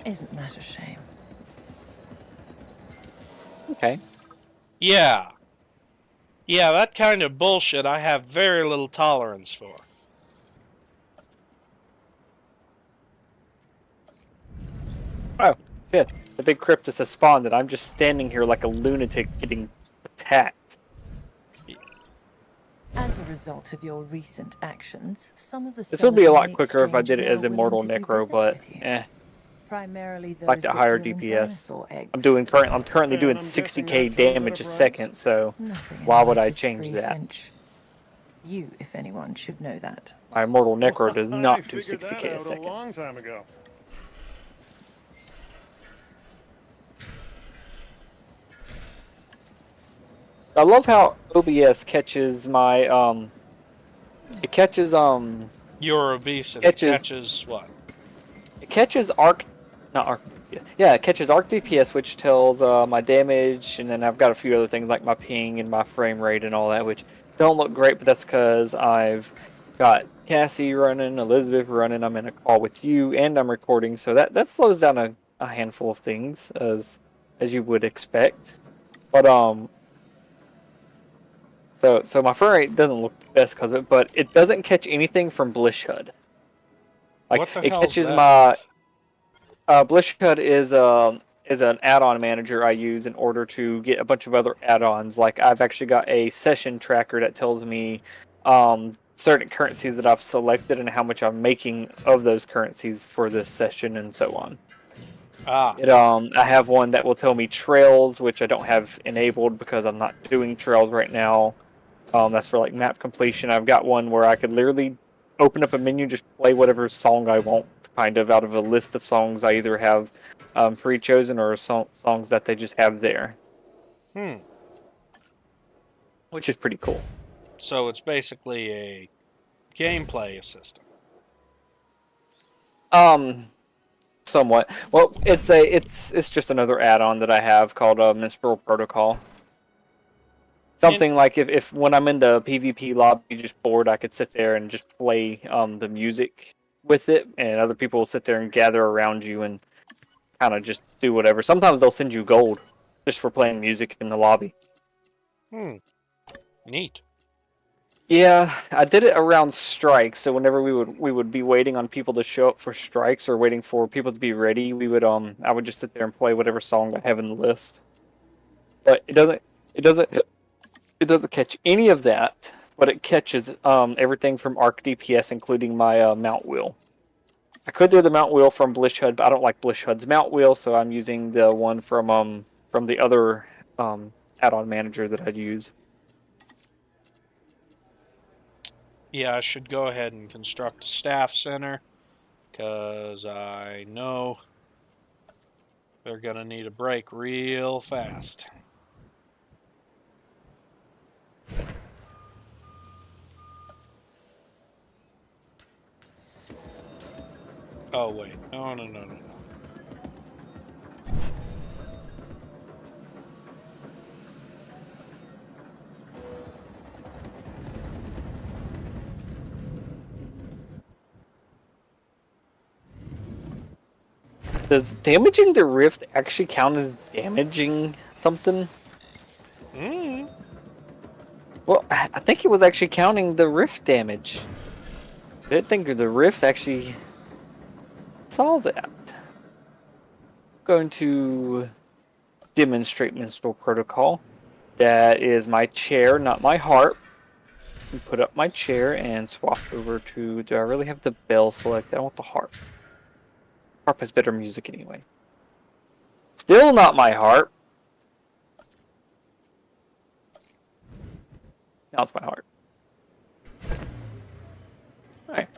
isn't that a shame? Okay. Yeah. Yeah, that kind of bullshit I have very little tolerance for. Oh, shit. The big cryptus has spawned and I'm just standing here like a lunatic getting attacked. As a result of your recent actions, some of the This would be a lot quicker if I did it as Immortal Necro, but primarily I like to higher DPS. I'm currently doing 60k damage a second, so why would I change that? You, if anyone, should know that. My Immortal Necro does not do 60k a second. A long time ago. I love how OBS catches my it catches Your obesity catches what? It catches arc it catches arc DPS, which tells my damage, and then I've got a few other things like my ping and my frame rate and all that, which don't look great, but that's because I've got Cassie running, Elizabeth running, I'm in a call with you, and I'm recording, so that slows down a handful of things as you would expect. But So my frame rate doesn't look the best because of it, but it doesn't catch anything from Blishhood. Like what the it hell's catches that? my Blishhood is an add-on manager I use in order to get a bunch of other add-ons. Like I've actually got a session tracker that tells me certain currencies that I've selected and how much I'm making of those currencies for this session and so on. I have one that will tell me trails, which I don't have enabled because I'm not doing trails right now. That's for like map completion. I've got one where I could literally open up a menu, just play whatever song I want, kind of out of a list of songs I either have pre-chosen or songs that they just have there. Which is pretty cool. So it's basically a gameplay assistant. Somewhat. Well, it's just another add-on that I have called Minstrel Protocol. Something like if when I'm in the PvP lobby, just bored, I could sit there and just play the music with it, and other people will sit there and gather around you and kind of just do whatever. Sometimes they'll send you gold just for playing music in the lobby. Neat. Yeah, I did it around strikes. So whenever we would be waiting on people to show up for strikes or waiting for people to be ready, we would I would just sit there and play whatever song I have in the list. But it doesn't catch any of that, but it catches everything from Arc DPS, including my mount wheel. I could do the mount wheel from Blish HUD, but I don't like Blish HUD's mount wheel, so I'm using the one from the other add-on manager that I'd use. Yeah, I should go ahead and construct a staff center, because I know they're going to need a break real fast. Oh, wait. No. Does damaging the rift actually count as damaging something? Well, I think it was actually counting the rift damage. I didn't think the rifts actually saw that. I'm going to demonstrate minstrel protocol. That is my chair, not my harp. Put up my chair and swap over to. Do I really have the bell selected? I want the harp. Harp has better music anyway. Still not my harp. Now it's my harp. Alright.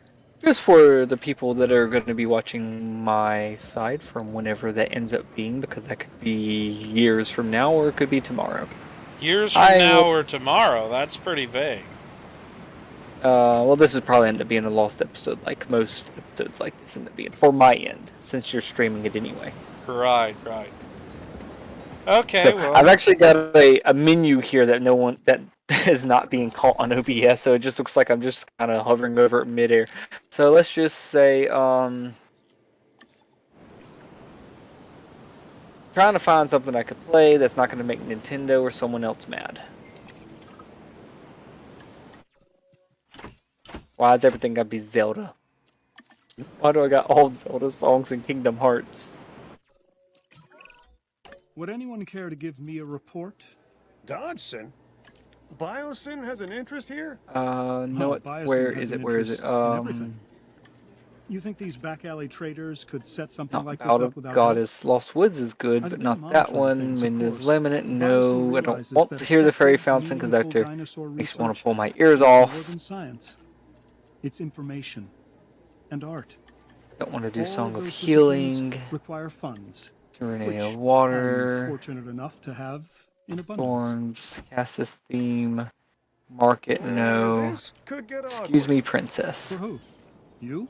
Just for the people that are going to be watching my side from whenever that ends up being, because that could be years from now or it could be tomorrow. Years from now or tomorrow? That's pretty vague. Well, this would probably end up being a lost episode, like most episodes like this end up being, for my end, since you're streaming it anyway. Right. Okay, So well... I've actually got a menu here that is not being caught on OBS, so it just looks like I'm just kind of hovering over it midair. So let's just say, trying to find something I could play that's not going to make Nintendo or someone else mad. Why is everything gotta be Zelda? Why do I got all Zelda songs in Kingdom Hearts? Would anyone care to give me a report? Dodgson? Biosyn has an interest here? No, where is it? You think these back alley traders could set something like this Out up of without Goddess Lost Woods is good, but not that one. Minda's Lemonade, no. I don't want to hear the Fairy Fountain because that makes me want to pull my ears off. Science. It's information and art. Don't want to do Song of Healing. Require funds. Serenade Water. I'm fortunate enough to have in abundance. Storms, Cassis Theme, Market, no. Excuse me, Princess. For who? You?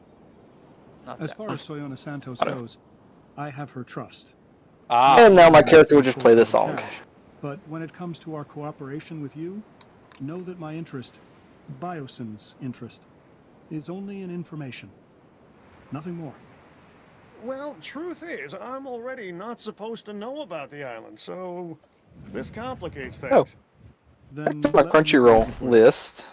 As far as Soyona Santos goes, I have her trust. And now my character will just play the song. But when it comes to our cooperation with you, know that my interest, Biosyn's interest, is only in information. Nothing more. Well, truth is, I'm already not supposed to know about the island, so this complicates things. Oh. Then Back to my Crunchyroll list.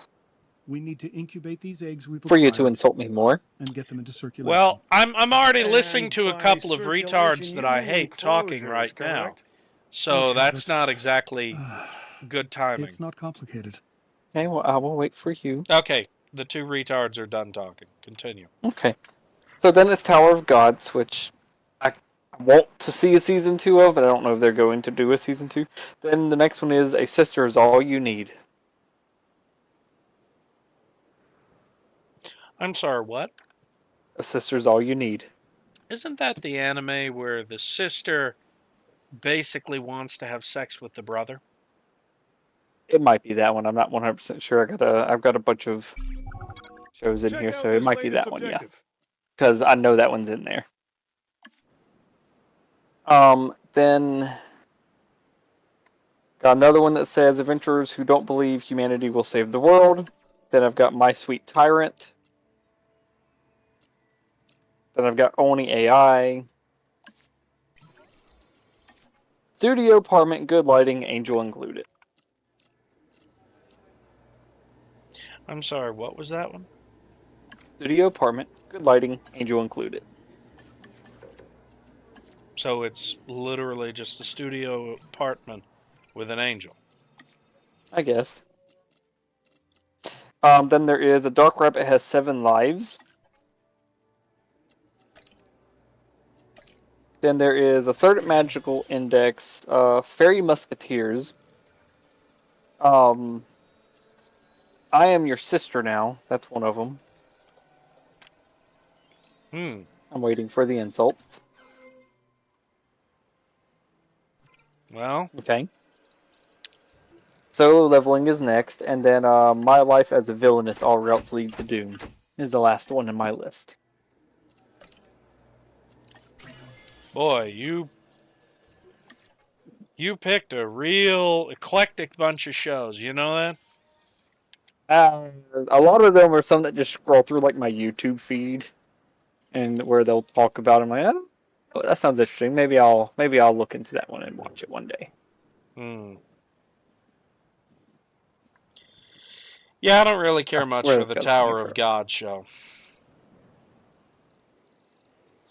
We need to incubate these eggs we've for you to insult me more. And get them into circulation. Well, I'm already listening to a couple of retards that I hate talking right now. So that's not exactly good timing. It's not complicated. Okay, well, I will wait for you. Okay, the two retards are done talking. Continue. Okay. So then it's Tower of Gods, which I want to see a Season 2 of, but I don't know if they're going to do a Season 2. Then the next one is A Sister Is All You Need. I'm sorry, what? A Sister's All You Need. Isn't that the anime where the sister basically wants to have sex with the brother? It might be that one. I'm not 100% sure. I've got a bunch of shows in here, so it might be that one, yeah. Because I know that one's in there. Then Got another one that says adventurers who don't believe humanity will save the world. Then I've got My Sweet Tyrant. Then I've got Oni AI. Studio apartment, good lighting, angel included. I'm sorry, what was that one? Studio apartment, good lighting, angel included. So it's literally just a studio apartment with an angel. I guess. Then there is a dark rabbit has 7 lives. Then there is a certain magical index, fairy musketeers. I am your sister now. That's one of them. I'm waiting for the insults. Well. Okay. Solo leveling is next, and then My Life as a Villainous All Routes Lead to Doom is the last one in my list. Boy, you picked a real eclectic bunch of shows. You know that? A lot of them are some that just scroll through like my YouTube feed, and where they'll talk about them. Like, oh, that sounds interesting. Maybe I'll look into that one and watch it one day. Yeah, I don't really care That's much where for this the goes Tower from. of God show.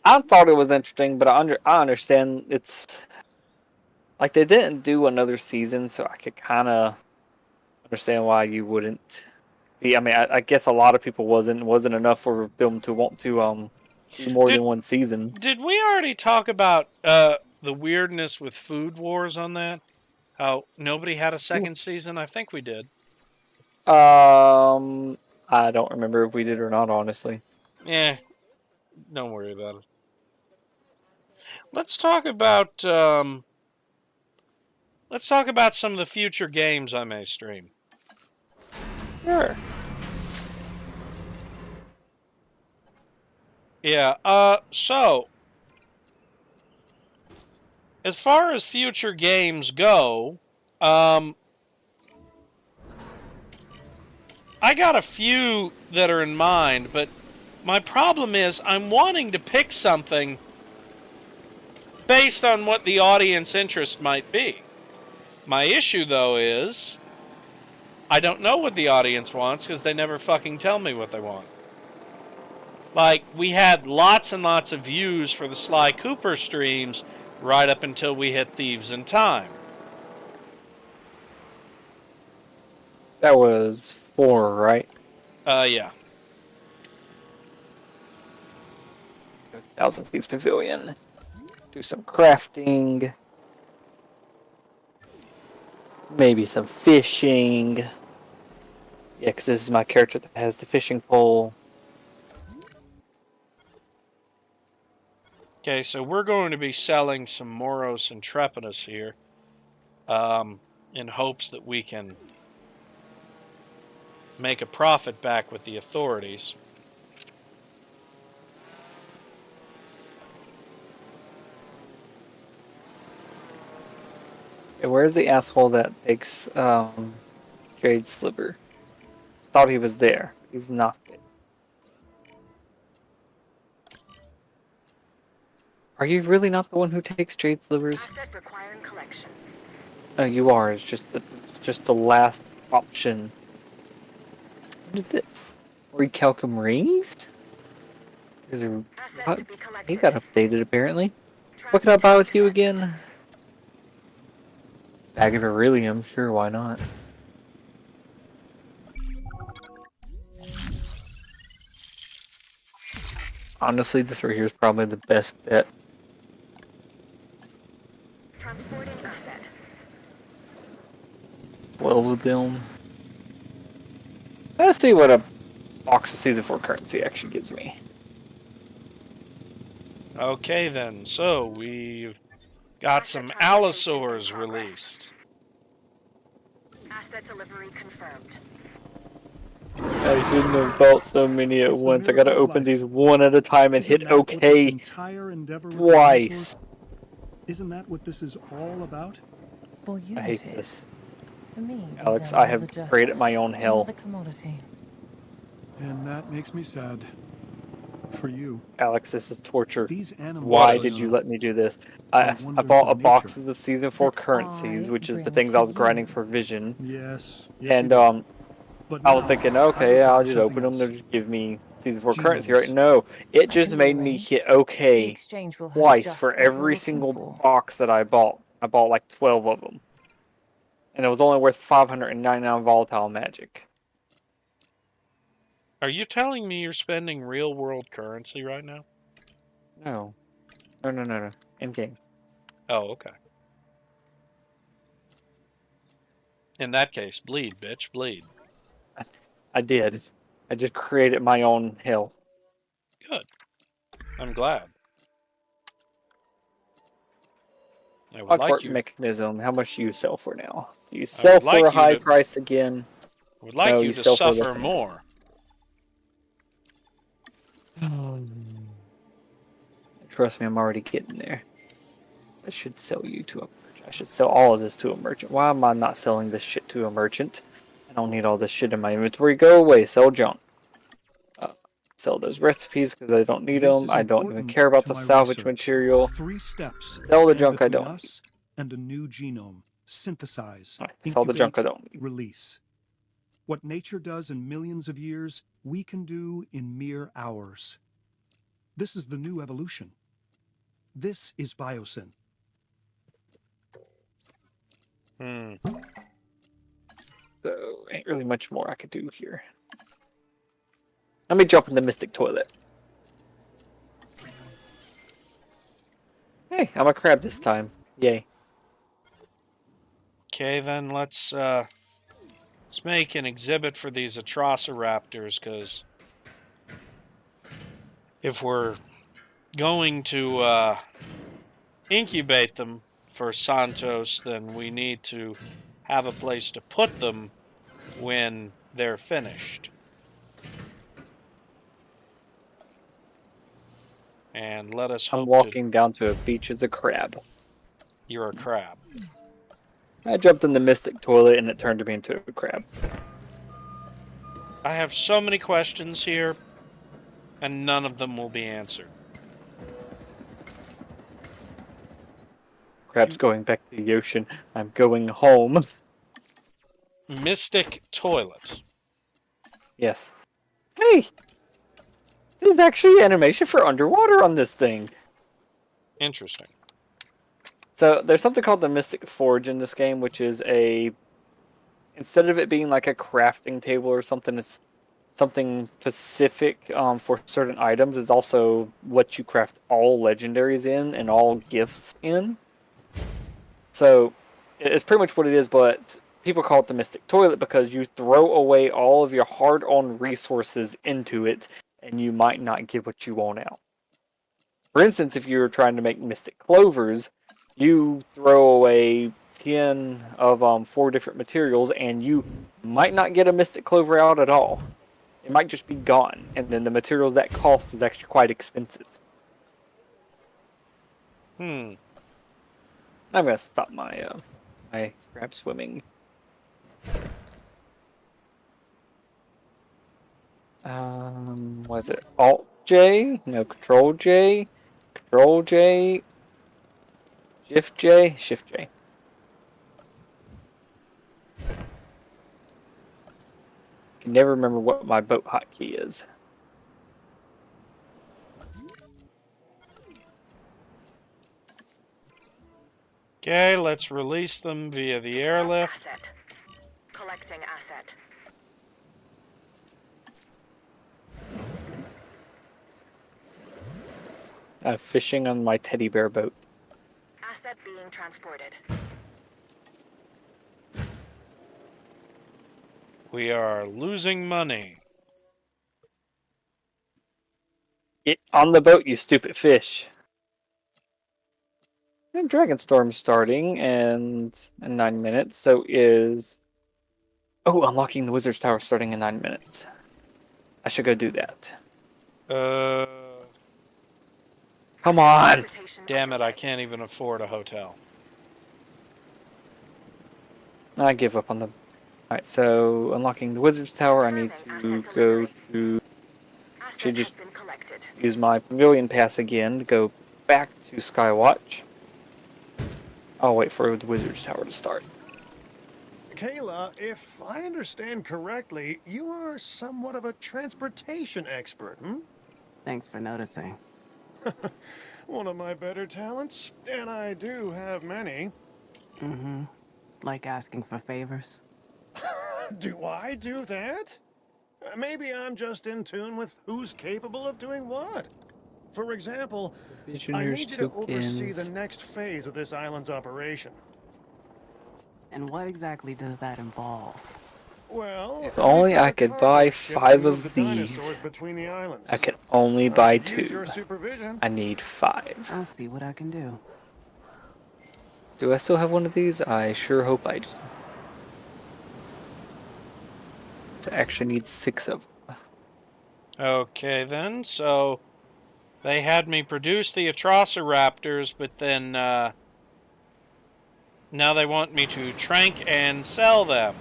I thought it was interesting, but I understand it's like they didn't do another season, so I could kind of understand why you wouldn't be. I mean, I guess a lot of people wasn't enough for them to want to do more than one season. Did we already talk about the weirdness with Food Wars on that? How nobody had a second season? I think we did. I don't remember if we did or not, honestly. Yeah, don't worry about it. Let's talk about some of the future games I may stream. Sure. Yeah, so as far as future games go, I got a few that are in mind, but my problem is I'm wanting to pick something based on what the audience interest might be. My issue, though, is I don't know what the audience wants because they never fucking tell me what they want. Like, we had lots and lots of views for the Sly Cooper streams right up until we hit Thieves in Time. That was 4, right? Yeah. Thousand Thieves Pavilion. Do some crafting. Maybe some fishing. Yeah, because this is my character that has the fishing pole. Okay, so we're going to be selling some Moros and Trepidus here in hopes that we can make a profit back with the authorities. Hey, where's the asshole that takes Jade Sliver? Thought he was there. He's not there. Are you really not the one who takes Jade Slivers? Asset requiring collection. Oh, you are. It's just the last option. What is this? Recalcum rings? Is there, what? He got updated apparently. What can I buy with you again? Bag of beryllium, sure, why not? Honestly, this right here is probably the best bet. Transporting asset. 12 of them. Let's see what a box of Season 4 currency actually gives me. Okay then, so we've got some allosaurs released. Asset delivery confirmed. I shouldn't have bought so many at once. I gotta open these one at a time and hit OK twice. Isn't that what this is all about? For you I it hate is. this. For me, these Alex, I animals have are just created my own hell. another commodity. And that makes me sad. For you. Alex, this is torture. These animals Why did you let me do this? I bought a boxes of season 4 currencies, which is the things I was grinding for Vision. Yes. And But I was now, thinking, I okay, require I'll just something open them. They'll else. just give me season 4 currency, right? Genomes. No, it I just can made me rearrange. hit The okay exchange will have twice just for what you're every looking single for. box that I bought. I bought like 12 of them. And it was only worth 599 volatile magic. Are you telling me you're spending real world currency right now? No. No. In game. Oh, okay. In that case, bleed, bitch, bleed. I did. I just created my own hell. Good. I'm glad. I would like Clockwork you. mechanism. How much do you sell for now? Do you I sell would for like a you high to. price again? Would like No, you you to sell for suffer less than more. Trust me, I'm already getting there. I should sell you to a merchant. I should sell all of this to a merchant. Why am I not selling this shit to a merchant? I don't need all this shit in my inventory. Go away. Sell junk. Sell those recipes because I don't need This them. is I don't even important care about to the my salvage research. material. 3 steps Sell the stand junk I between don't need. us and a new genome. Synthesize, Alright, sell the junk I don't need. release. What nature does in millions of years, we can do in mere hours. This is the new evolution. This is biosyn. So, ain't really much more I could do here. Let me jump in the mystic toilet. Hey, I'm a crab this time. Yay. Okay, then let's make an exhibit for these Atrociraptors, because if we're going to incubate them for Santos, then we need to have a place to put them when they're finished. And let us hope I'm walking down to a beach as a crab. You're a crab. I jumped in the mystic toilet and it turned me into a crab. I have so many questions here, and none of them will be answered. Crab's going back to the ocean. I'm going home. Mystic toilet. Yes. Hey! There's actually animation for underwater on this thing. Interesting. So there's something called the Mystic Forge in this game, which is instead of it being like a crafting table or something, it's something specific for certain items. Is also what you craft all legendaries in and all gifts in. So it's pretty much what it is, but people call it the Mystic Toilet because you throw away all of your hard-earned resources into it, and you might not get what you want out. For instance, if you're trying to make Mystic Clovers, you throw away 10 of 4 different materials, and you might not get a Mystic Clover out at all. It might just be gone, and then the materials that cost is actually quite expensive. I'm gonna stop my my crab swimming. Was it Alt J? No, Control J. Control J. Shift J. Shift J. Can never remember what my boat hotkey is. Okay, let's release them via the airlift. Asset. Collecting asset. I'm fishing on my teddy bear boat. Asset being transported. We are losing money. Get on the boat, you stupid fish. And Dragonstorm starting in 9 minutes, so is... Oh, unlocking the Wizard's Tower starting in 9 minutes. I should go do that. Come on! Damn it, I can't even afford a hotel. I give up on them. Alright, so unlocking the Wizard's Tower, I need to go to... Should just use my Pavilion Pass again to go back to Skywatch. I'll wait for the Wizard's Tower to start. Kayla, if I understand correctly, you are somewhat of a transportation expert, hmm? Thanks for noticing. One of my better talents, and I do have many. Mm-hmm. Like asking for favors. Do I do that? Maybe I'm just in tune with who's capable of doing what. For example, I need you to oversee the next phase of this island's operation. And what exactly does that involve? Well, if only I could buy 5 of the these. between the islands. I can only buy Use 2. your supervision. I need 5. I'll see what I can do. Do I still have one of these? I sure hope I do. I actually need 6 of them. Okay, then. So they had me produce the Atrociraptors, but then now they want me to trank and sell them.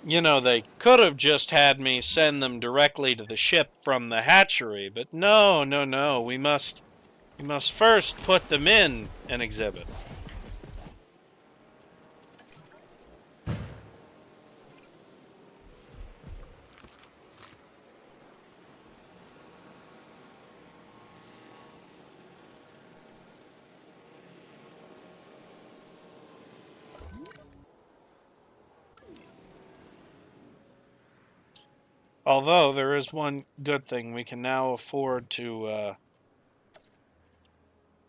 You know, they could have just had me send them directly to the ship from the hatchery, but no, no, no. We must first put them in an exhibit. Although, there is one good thing. We can now afford to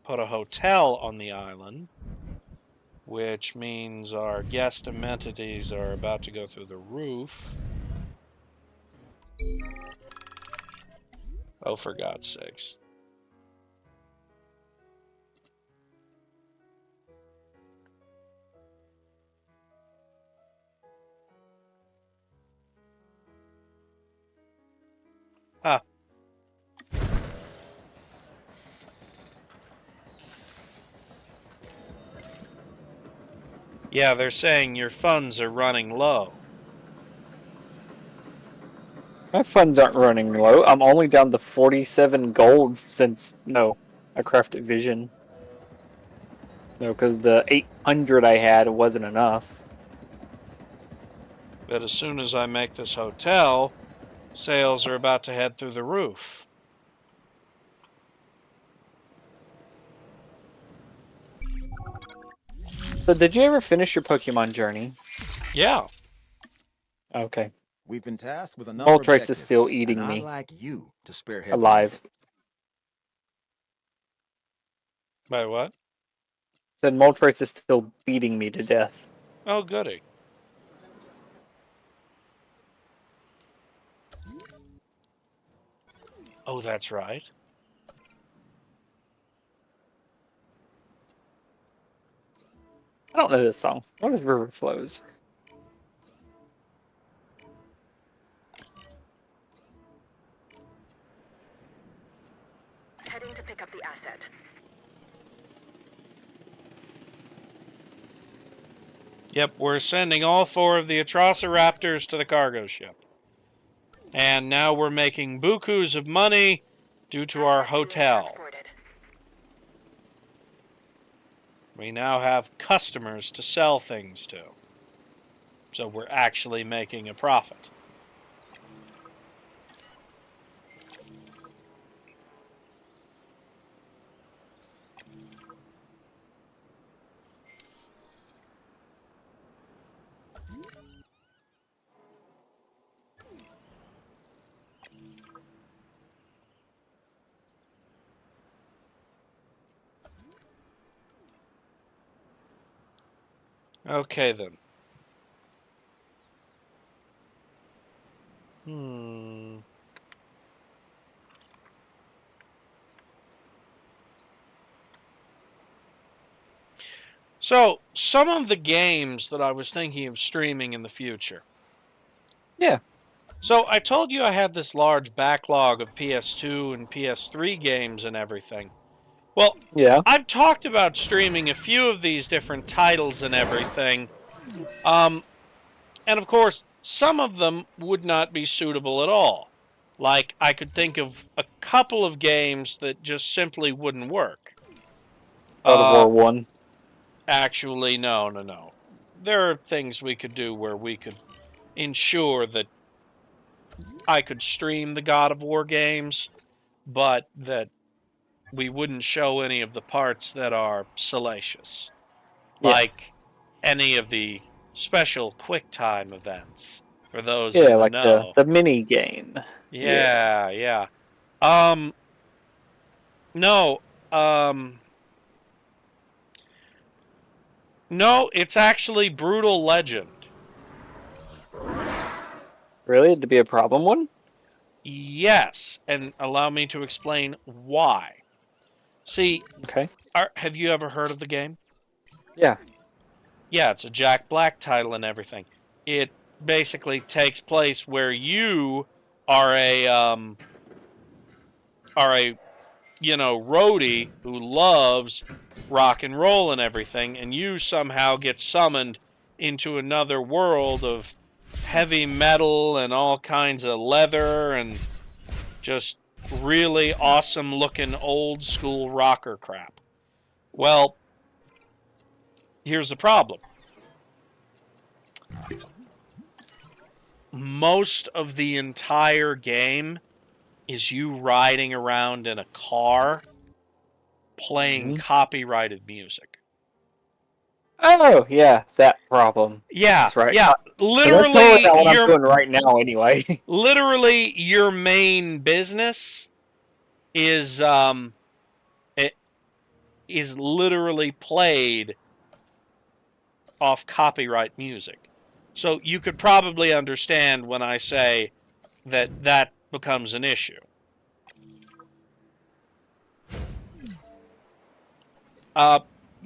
put a hotel on the island, which means our guest amenities are about to go through the roof. Oh, for God's sakes. Ah. Yeah, they're saying your funds are running low. My funds aren't running low. I'm only down to 47 gold since... No, I crafted Vision. No, because the 800 I had wasn't enough. But as soon as I make this hotel, sales are about to head through the roof. So did you ever finish your Pokemon journey? Yeah. Okay. We've been tasked with a number Moltres is still eating and me. I'd like you to spearhead alive. By what? Said Moltres is still beating me to death. Oh, goody. Oh, that's right. I don't know this song. What is River Flows? Heading to pick up the asset. Yep, we're sending all 4 of the Atrociraptors to the cargo ship. And now we're making bukus of money due to our hotel. We now have customers to sell things to. So we're actually making a profit. Okay, then. So, some of the games that I was thinking of streaming in the future. Yeah. So, I told you I had this large backlog of PS2 and PS3 games and everything. Well, Yeah. I've talked about streaming a few of these different titles and everything. And of course, some of them would not be suitable at all. Like, I could think of a couple of games that just simply wouldn't work. God of War 1. Actually, no. There are things we could do where we could ensure that I could stream the God of War games, but that we wouldn't show any of the parts that are salacious. Yeah. Like any of the special QuickTime events for those Yeah, in the like know. the mini game. Yeah. No. No, it's actually Brutal Legend. Really? It'd be a problem one? Yes, and allow me to explain why. See, Okay. have you ever heard of the game? Yeah. Yeah, it's a Jack Black title and everything. It basically takes place where you are a roadie who loves rock and roll and everything, and you somehow get summoned into another world of heavy metal and all kinds of leather and just really awesome looking old school rocker crap. Well, here's the problem. Most of the entire game is you riding around in a car playing copyrighted music. Oh, yeah, that problem. Yeah, that's right. yeah. Literally, that's totally what I'm doing right now, anyway. Literally, your main business is it is literally played off copyright music. So you could probably understand when I say that becomes an issue.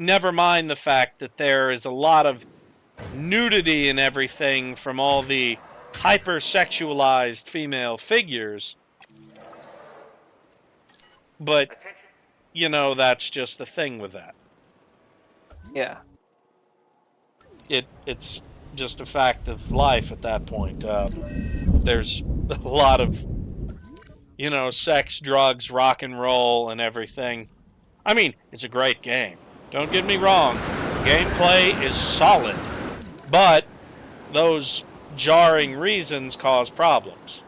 Never mind the fact that there is a lot of nudity and everything from all the hypersexualized female figures. But, that's just the thing with that. Yeah. It's just a fact of life at that point. There's a lot of, sex, drugs, rock and roll, and everything. I mean, it's a great game. Don't get me wrong. Gameplay is solid. But those jarring reasons cause problems.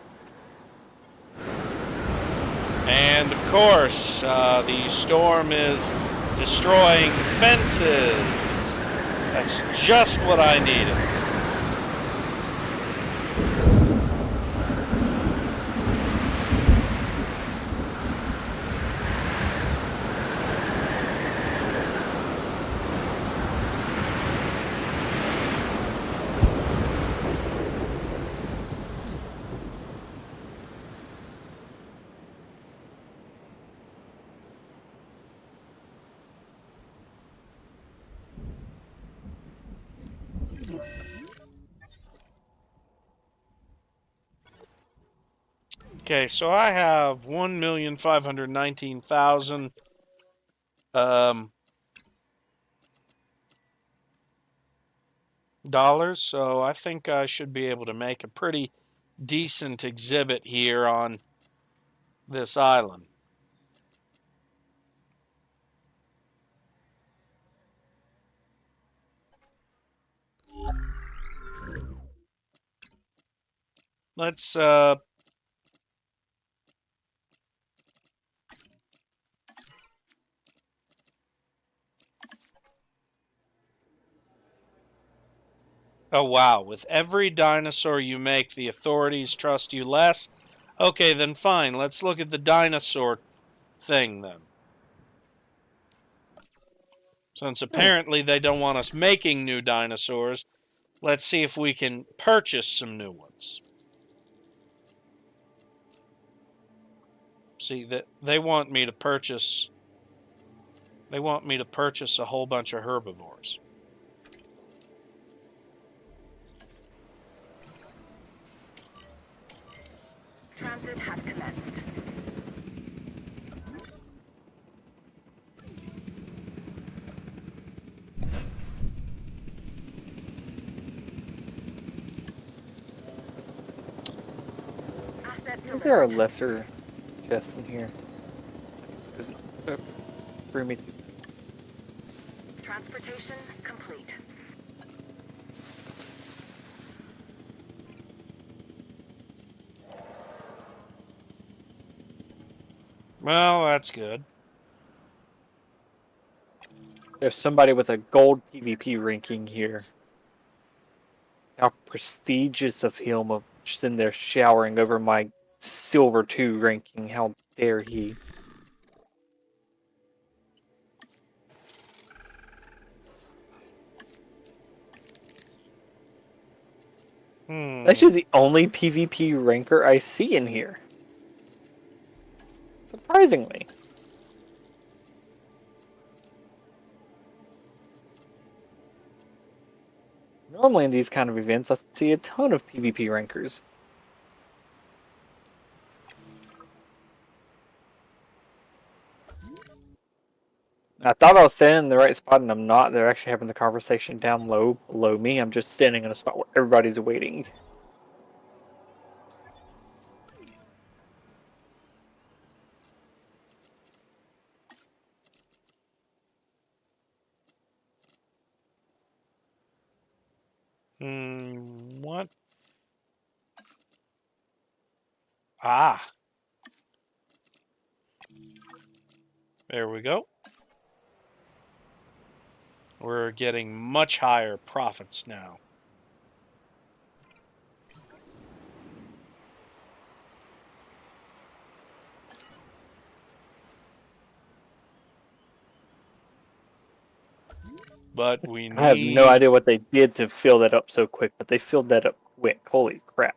And, of course, the storm is destroying fences. That's just what I needed. Okay, so I have $1,519,000 dollars, so I think I should be able to make a pretty decent exhibit here on this island. Let's oh, wow. With every dinosaur you make, the authorities trust you less? Okay, then fine. Let's look at the dinosaur thing, then. Since apparently they don't want us making new dinosaurs, let's see if we can purchase some new ones. See, that they want me to purchase They want me to purchase a whole bunch of herbivores. Transit has commenced. Asset I think there are delivered. lesser chests in here. Doesn't bring me to. Transportation complete. Well, that's good. There's somebody with a gold PvP ranking here. How prestigious of him of sitting there showering over my silver 2 ranking. How dare he? Actually, the only PvP ranker I see in here. Surprisingly. Normally in these kind of events, I see a ton of PvP rankers. I thought I was standing in the right spot, and I'm not. They're actually having the conversation down low below me. I'm just standing in a spot where everybody's waiting. What? Ah. There we go. We're getting much higher profits now. But we need... I have no idea what they did to fill that up so quick, but they filled that up quick. Holy crap.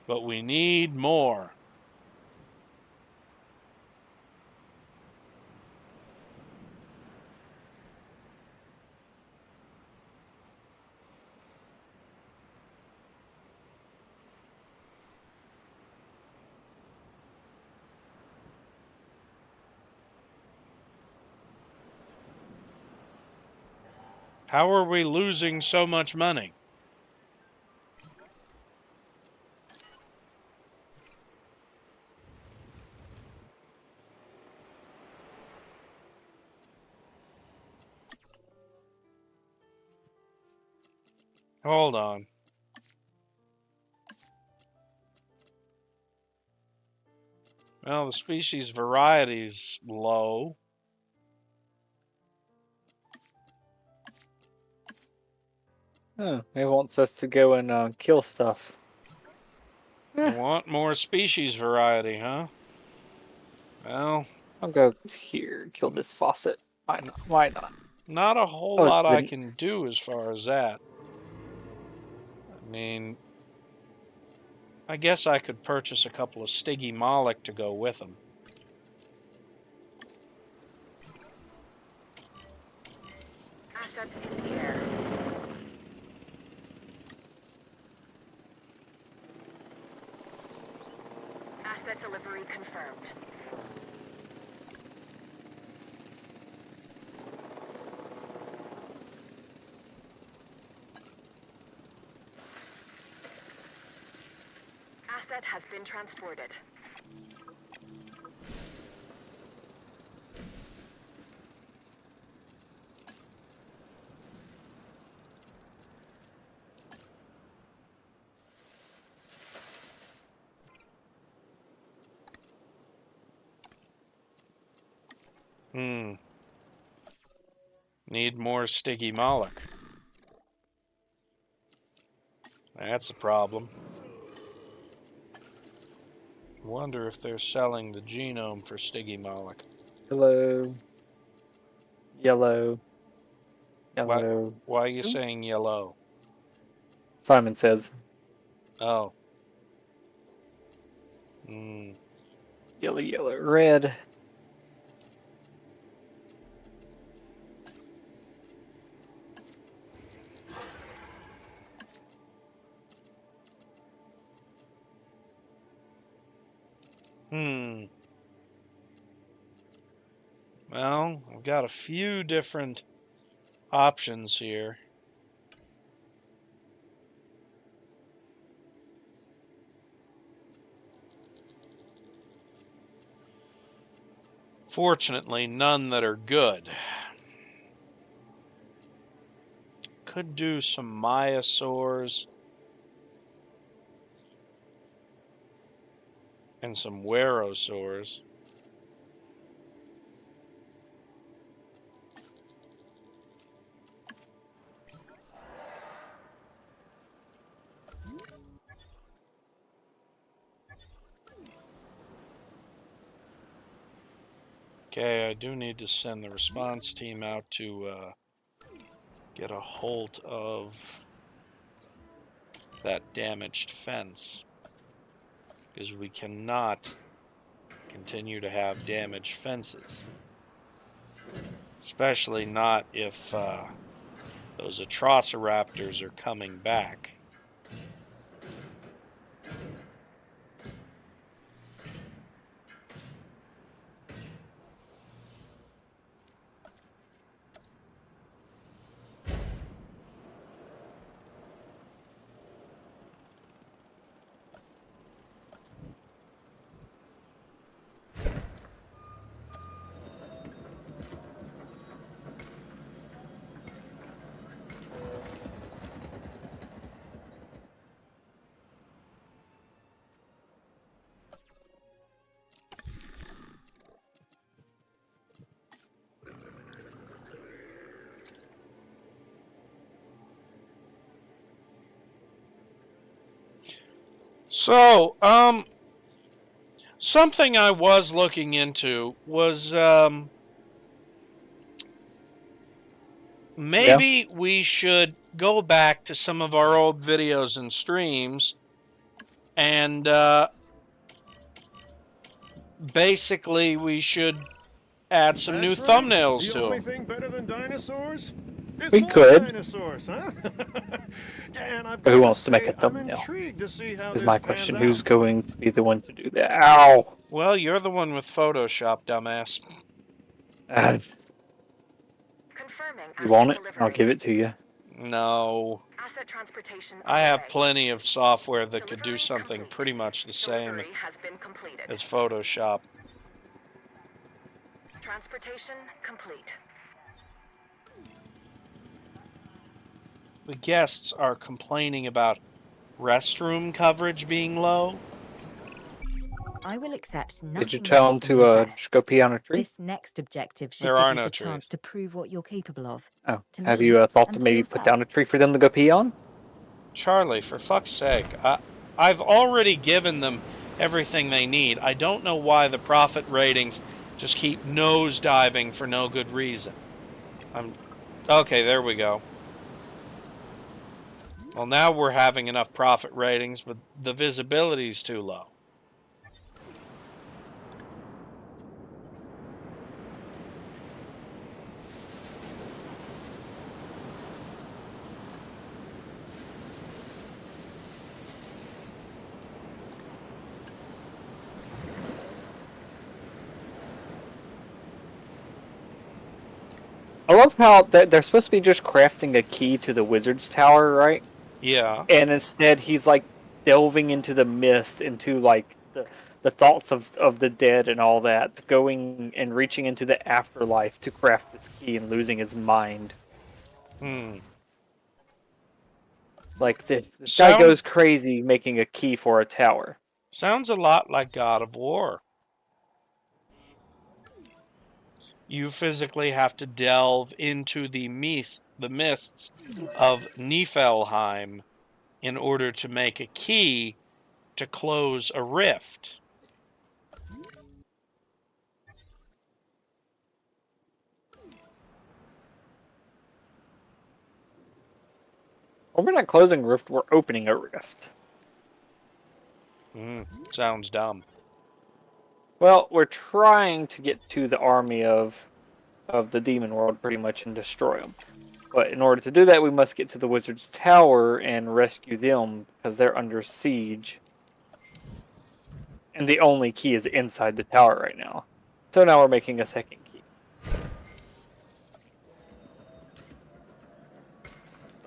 But we need more. How are we losing so much money? Hold on. Well, the species variety's low. Oh, it wants us to go and kill stuff. You want more species variety, huh? Well, I'll go here, kill this faucet. Why not? Why not? not a whole Oh, lot I can do as far as that. I mean, I guess I could purchase a couple of Stiggy Moloch to go with them. Assets in the air. Asset delivery confirmed. Asset has been transported. Need more Stiggy Moloch. That's a problem. Wonder if they're selling the genome for Stiggy Moloch. Yellow. Yellow. Yellow. Why are you saying yellow? Simon says. Oh. Yellow, yellow, red. Well, I've got a few different options here. Fortunately, none that are good. Could do some Myosaurs and some Werosaurs. Okay, I do need to send the response team out to get a hold of that damaged fence, because we cannot continue to have damaged fences, especially not if those Atrociraptors are coming back. So, something I was looking into was, maybe we should go back to some of our old videos and streams and, basically we should add some new thumbnails the to only them. thing better than dinosaurs is We more could. dinosaurs, huh? And I've But who got wants to make a I'm thumbnail? intrigued to see how Is this my pans question. out. Who's going to be the one to do that? Ow! Well, you're the one with Photoshop, dumbass. Confirming You want asset it? delivery. I'll give it to you. No. Asset transportation I have underway. plenty of software that could do Delivery something complete. pretty much the same Delivery has been completed. as Photoshop. Transportation complete. The guests are complaining about restroom coverage being low. I will accept nothing Did you tell less him than the to best. go pee on a tree? This next objective should There give are you no the trees. chance to prove what you're capable of. Oh, To have me you thought and to to maybe put yourself. down a tree for them to go pee on? Charlie, for fuck's sake, I've already given them everything they need. I don't know why the profit ratings just keep nosediving for no good reason. Okay, there we go. Well, now we're having enough profit ratings, but the visibility's too low. I love how they're supposed to be just crafting a key to the wizard's tower, right? Yeah. And instead he's like delving into the mist, into like the thoughts of the dead and all that, going and reaching into the afterlife to craft this key and losing his mind. Like this guy goes crazy making a key for a tower. Sounds a lot like God of War. You physically have to delve into the mists of Niflheim in order to make a key to close a rift. Well, we're not closing a rift, we're opening a rift. Sounds dumb. Well, we're trying to get to the army of the demon world pretty much and destroy them. But in order to do that, we must get to the wizard's tower and rescue them because they're under siege. And the only key is inside the tower right now. So now we're making a second key.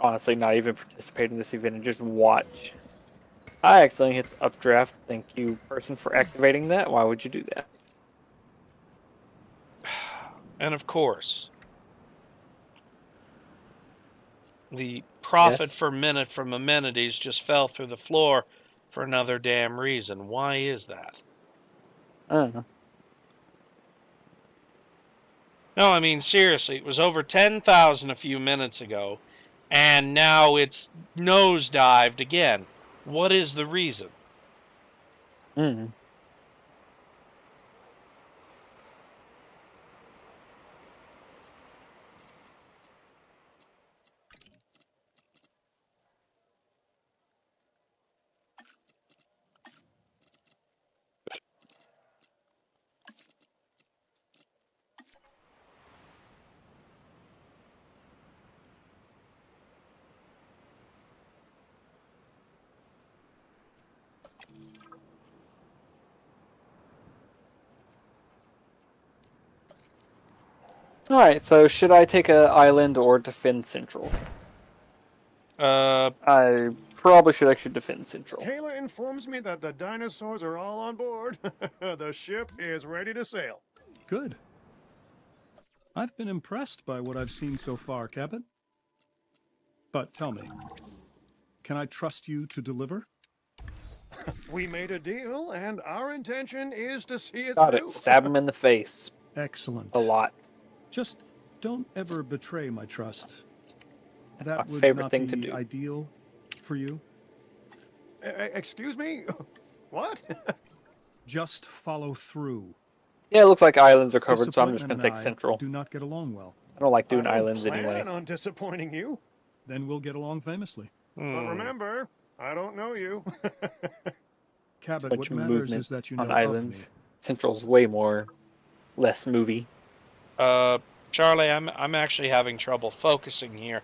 Honestly, not even participate in this event and just watch. I accidentally hit the updraft. Thank you, person, for activating that. Why would you do that? And of course, the profit per minute from amenities just fell through the floor for another damn reason. Why is that? I don't know. No, I mean, seriously, it was over 10,000 a few minutes ago, and now it's nosedived again. What is the reason? Alright, so should I take an island or defend Central? I probably should actually defend Central. Kayla informs me that the dinosaurs are all on board. The ship is ready to sail. Good. I've been impressed by what I've seen so far, Cabot. But tell me, can I trust you to deliver? We made a deal, and our intention is to see it Got through. it. Stab him in the face. Excellent. A lot. Just don't ever betray my trust. That my would favorite not thing be to do. Ideal for you. Excuse me? What? Just follow through. Yeah, it looks like islands are covered, so I'm just going to take Disappointment and I Central. do not get along well. I don't like doing I don't islands plan anyway. on disappointing you. Then we'll get along famously. But remember, I don't know you. Cabot, Bunch what of matters movement is that you know on of islands. me. Central's way less movie. Charlie, I'm actually having trouble focusing here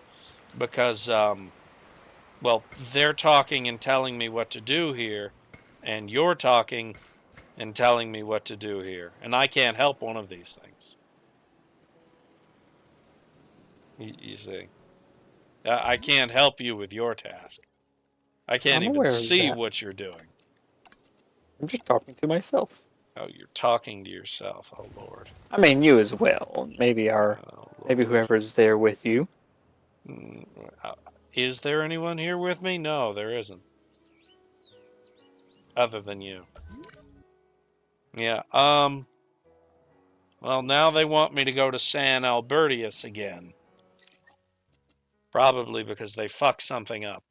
because, well, they're talking and telling me what to do here, and you're talking and telling me what to do here, and I can't help one of these things. You see, I can't help you with your task. I can't I'm even aware of see that. what you're doing. I'm just talking to myself. Oh, you're talking to yourself. Oh, Lord. I mean, you as well. Maybe maybe whoever's there with you. Is there anyone here with me? No, there isn't. Other than you. Yeah, well, now they want me to go to San Albertius again. Probably because they fucked something up.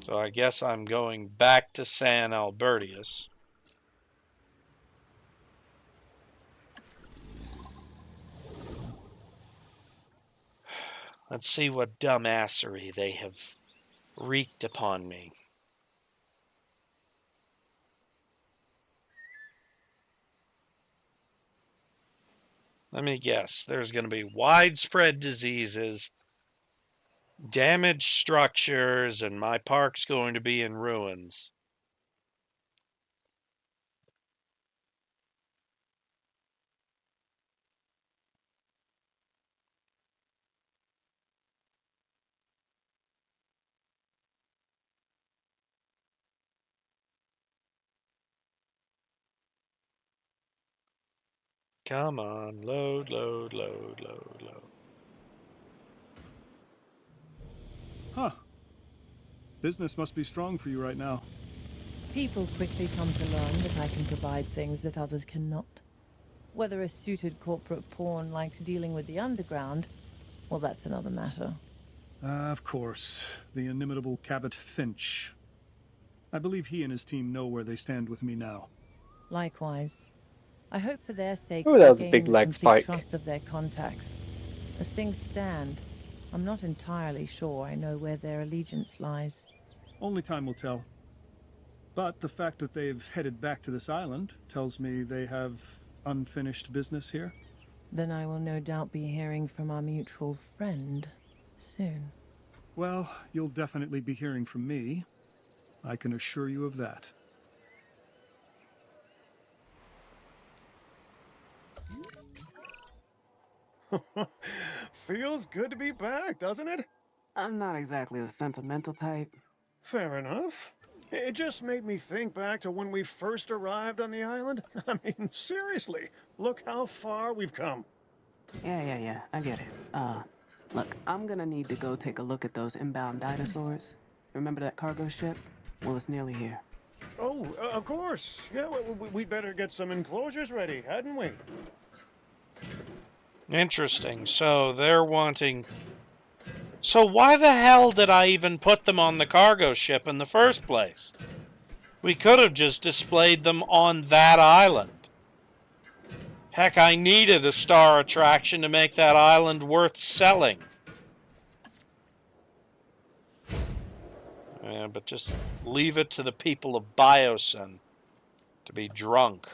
So I guess I'm going back to San Albertius. Let's see what dumbassery they have wreaked upon me. Let me guess. There's going to be widespread diseases, damaged structures, and my park's going to be in ruins. Come on, load, load, load, load, load. Huh. Business must be strong for you right now. People quickly come to learn that I can provide things that others cannot. Whether a suited corporate pawn likes dealing with the underground, well, that's another matter. Of course, the inimitable Cabot Finch. I believe he and his team know where they stand with me now. Likewise. I hope for their sakes Ooh, that they was a big gain the leg complete spike. trust of their contacts. As things stand, I'm not entirely sure I know where their allegiance lies. Only time will tell. But the fact that they've headed back to this island tells me they have unfinished business here. Then I will no doubt be hearing from our mutual friend soon. Well, you'll definitely be hearing from me. I can assure you of that. Feels good to be back, doesn't it? I'm not exactly the sentimental type. Fair enough. It just made me think back to when we first arrived on the island. I mean, seriously, look how far we've come. Yeah, I get it. Look, I'm gonna need to go take a look at those inbound dinosaurs. Remember that cargo ship? Well, it's nearly here. Oh, of course. Yeah, we'd better get some enclosures ready, hadn't we? Interesting. So they're wanting... So why the hell did I even put them on the cargo ship in the first place? We could have just displayed them on that island. Heck, I needed a star attraction to make that island worth selling. Yeah, but just leave it to the people of Biosyn to be drunk.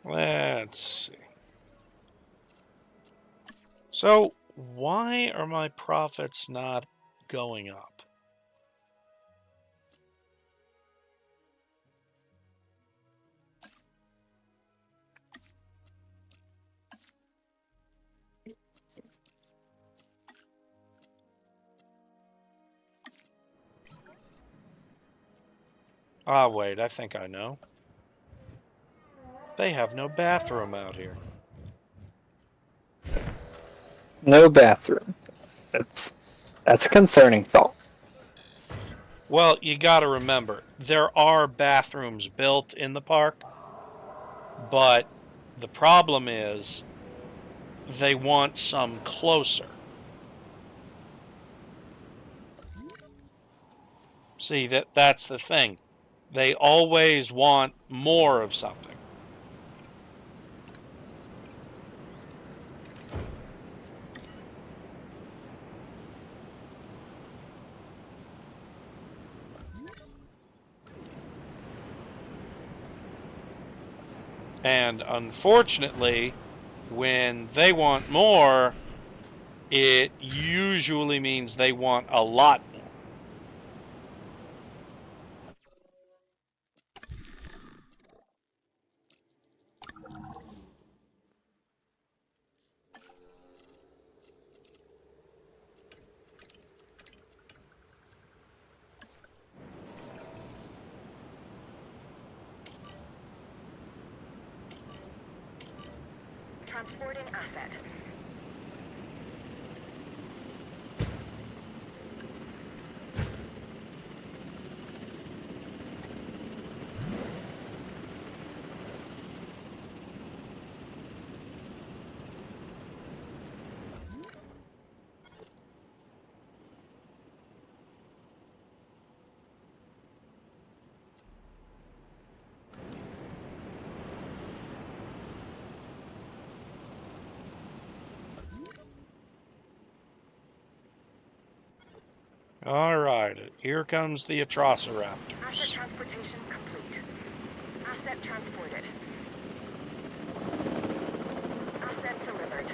Let's see. So, why are my profits not going up? Ah, wait, I think I know. They have no bathroom out here. No bathroom. That's a concerning thought. Well, you gotta remember, there are bathrooms built in the park, but the problem is they want some closer. See, that's the thing. They always want more of something. And unfortunately, when they want more, it usually means they want a lot more. Transporting asset. All right, here comes the Asset Atrociraptors. transportation complete. Asset transported. Asset delivered.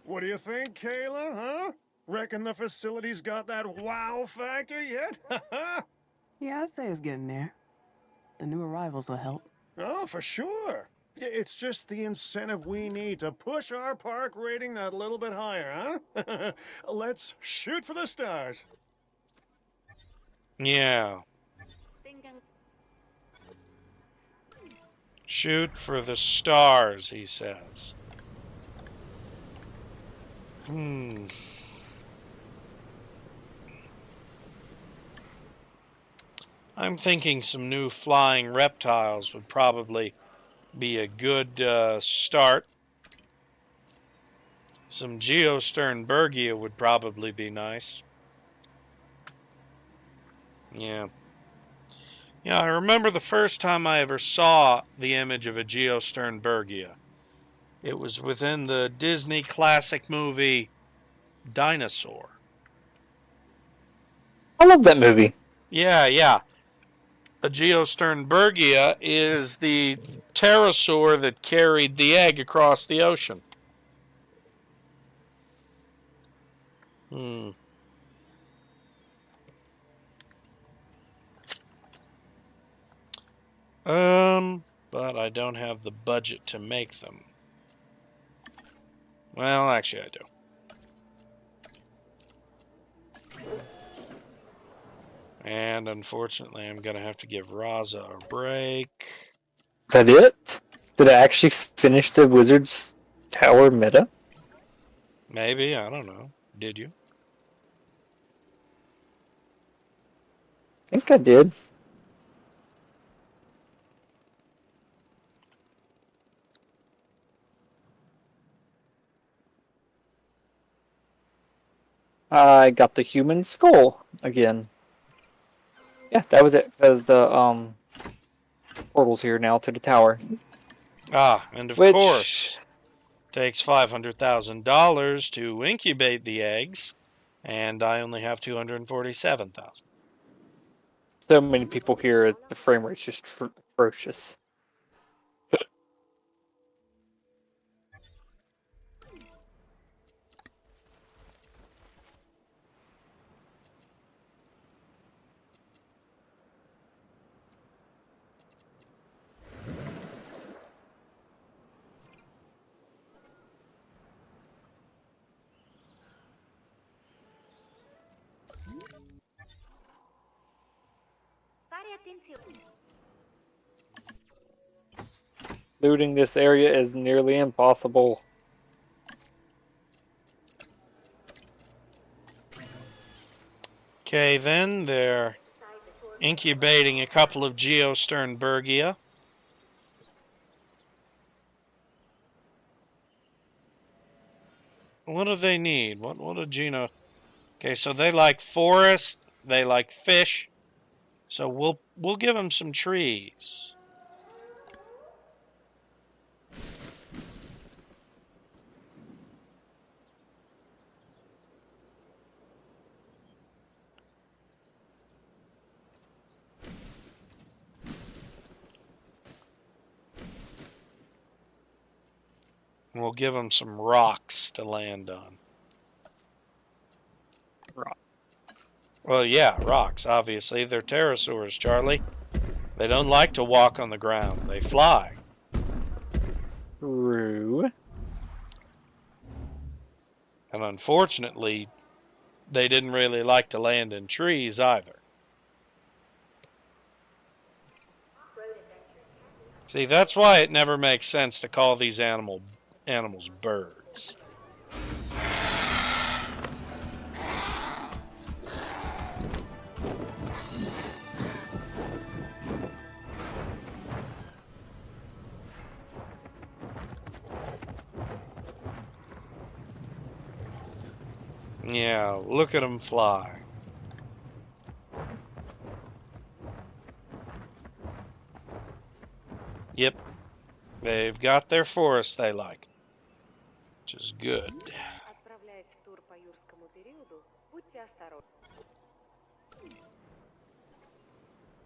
What do you think, Kayla, huh? Reckon the facility's got that wow factor yet? Yeah, I'd say it's getting there. The new arrivals will help. Oh, for sure. It's just the incentive we need to push our park rating that little bit higher, huh? Let's shoot for the stars. Yeah. Shoot for the stars, he says. I'm thinking some new flying reptiles would probably be a good start. Some Geosternbergia would probably be nice. Yeah. Yeah, I remember the first time I ever saw the image of a Geosternbergia. It was within the Disney classic movie Dinosaur. I love that movie. Yeah, yeah. A Geosternbergia is the pterosaur that carried the egg across the ocean. But I don't have the budget to make them. Well, actually I do. And unfortunately, I'm going to have to give Raza a break. Is that it? Did I actually finish the Wizard's Tower meta? Maybe, I don't know. Did you? I think I did. I got the human skull again. Yeah, that was it. Because the portal's here now to the tower. Ah, and of course, takes $500,000 to incubate the eggs, and I only have $247,000. So many people here, the frame rate's just atrocious. Looting this area is nearly impossible. Okay, then they're incubating a couple of Geosternbergia. What do they need? What do Geno? Okay, so they like forest, they like fish. So we'll give them some trees. We'll give them some rocks to land on. Well, yeah, rocks, obviously. They're pterosaurs, Charlie. They don't like to walk on the ground. They fly. True. And unfortunately, they didn't really like to land in trees either. See, that's why it never makes sense to call these animals birds. Yeah, look at them fly. Yep. They've got their forest they like, which is good.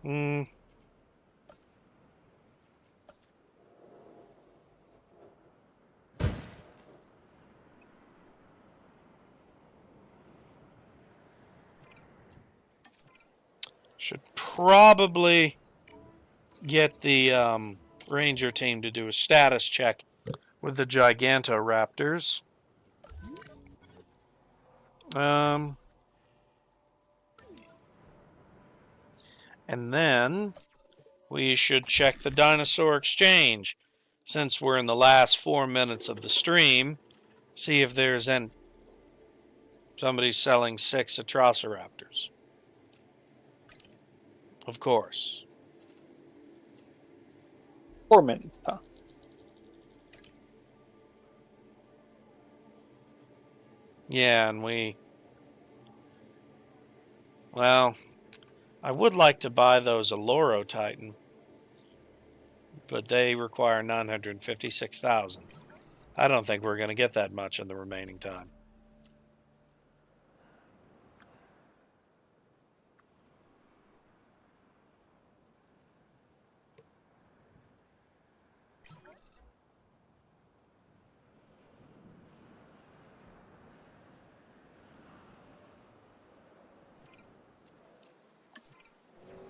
Hmm. Should probably get the ranger team to do a status check with the Gigantoraptors. And then we should check the dinosaur exchange, since we're in the last 4 minutes of the stream. See if there's somebody selling 6 Atrociraptors. Of course. 4 minutes, huh? Yeah, and well, I would like to buy those Aloro Titan, but they require 956,000. I don't think we're going to get that much in the remaining time.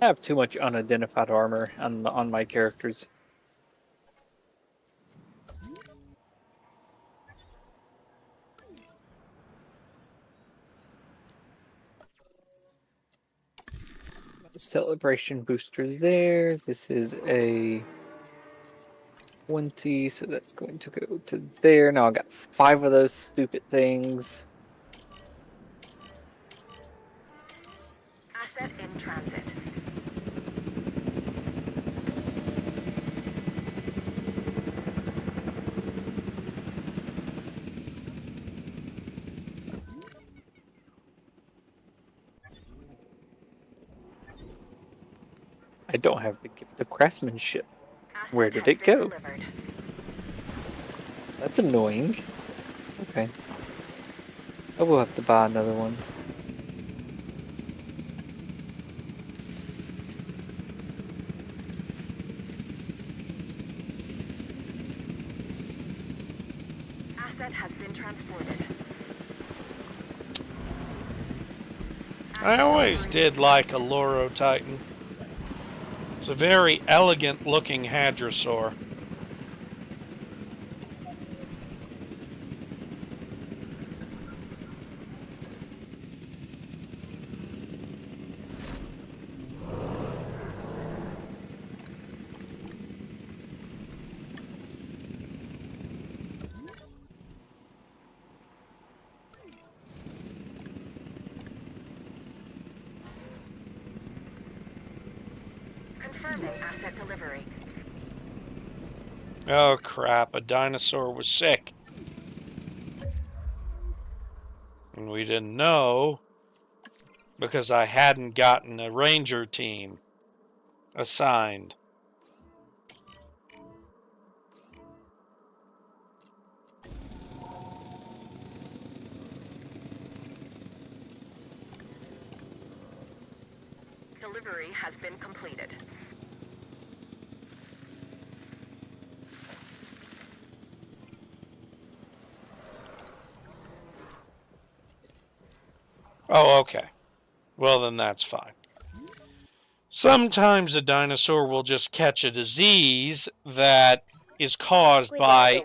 I have too much unidentified armor on my characters. Celebration booster there. This is a 20, so that's going to go to there. Now I got 5 of those stupid things. Asset in transit. I don't have the gift of craftsmanship. Asset Where did has it been go? delivered. That's annoying. Okay. So we'll have to buy another one. Asset has been transported. I always did like a Loro Titan. It's a very elegant looking hadrosaur. Confirming asset delivery. Oh crap, a dinosaur was sick. And we didn't know because I hadn't gotten a ranger team assigned. Delivery has been completed. Oh, okay. Well, then that's fine. Sometimes a dinosaur will just catch a disease that is caused by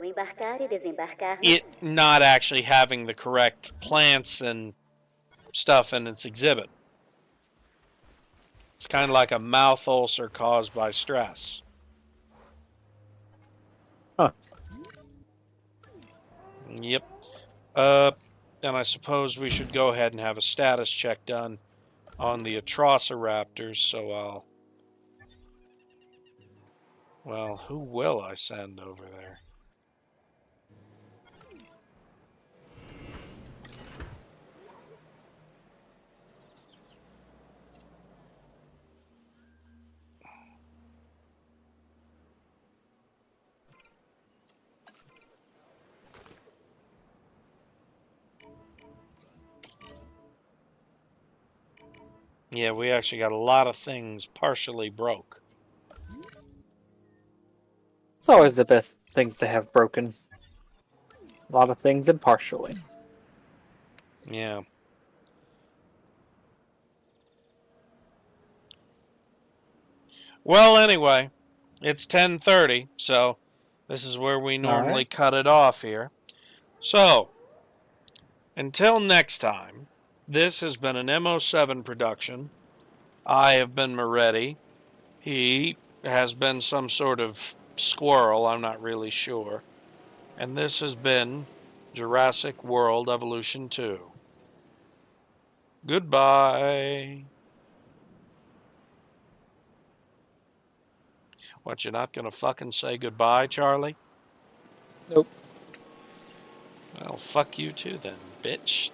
it not actually having the correct plants and stuff in its exhibit. It's kind of like a mouth ulcer caused by stress. Huh. Yep. And I suppose we should go ahead and have a status check done on the Atrociraptors, so well, who will I send over there? Yeah, we actually got a lot of things partially broke. It's always the best things to have broken. A lot of things and partially. Yeah. Well, anyway, it's 10:30, so this is where we normally cut it off here. So, until next time, this has been an M07 production. I have been Moretti. He has been some sort of squirrel, I'm not really sure. And this has been Jurassic World Evolution 2. Goodbye. What, you're not gonna fucking say goodbye, Charlie? Nope. Well, fuck you too then, bitch.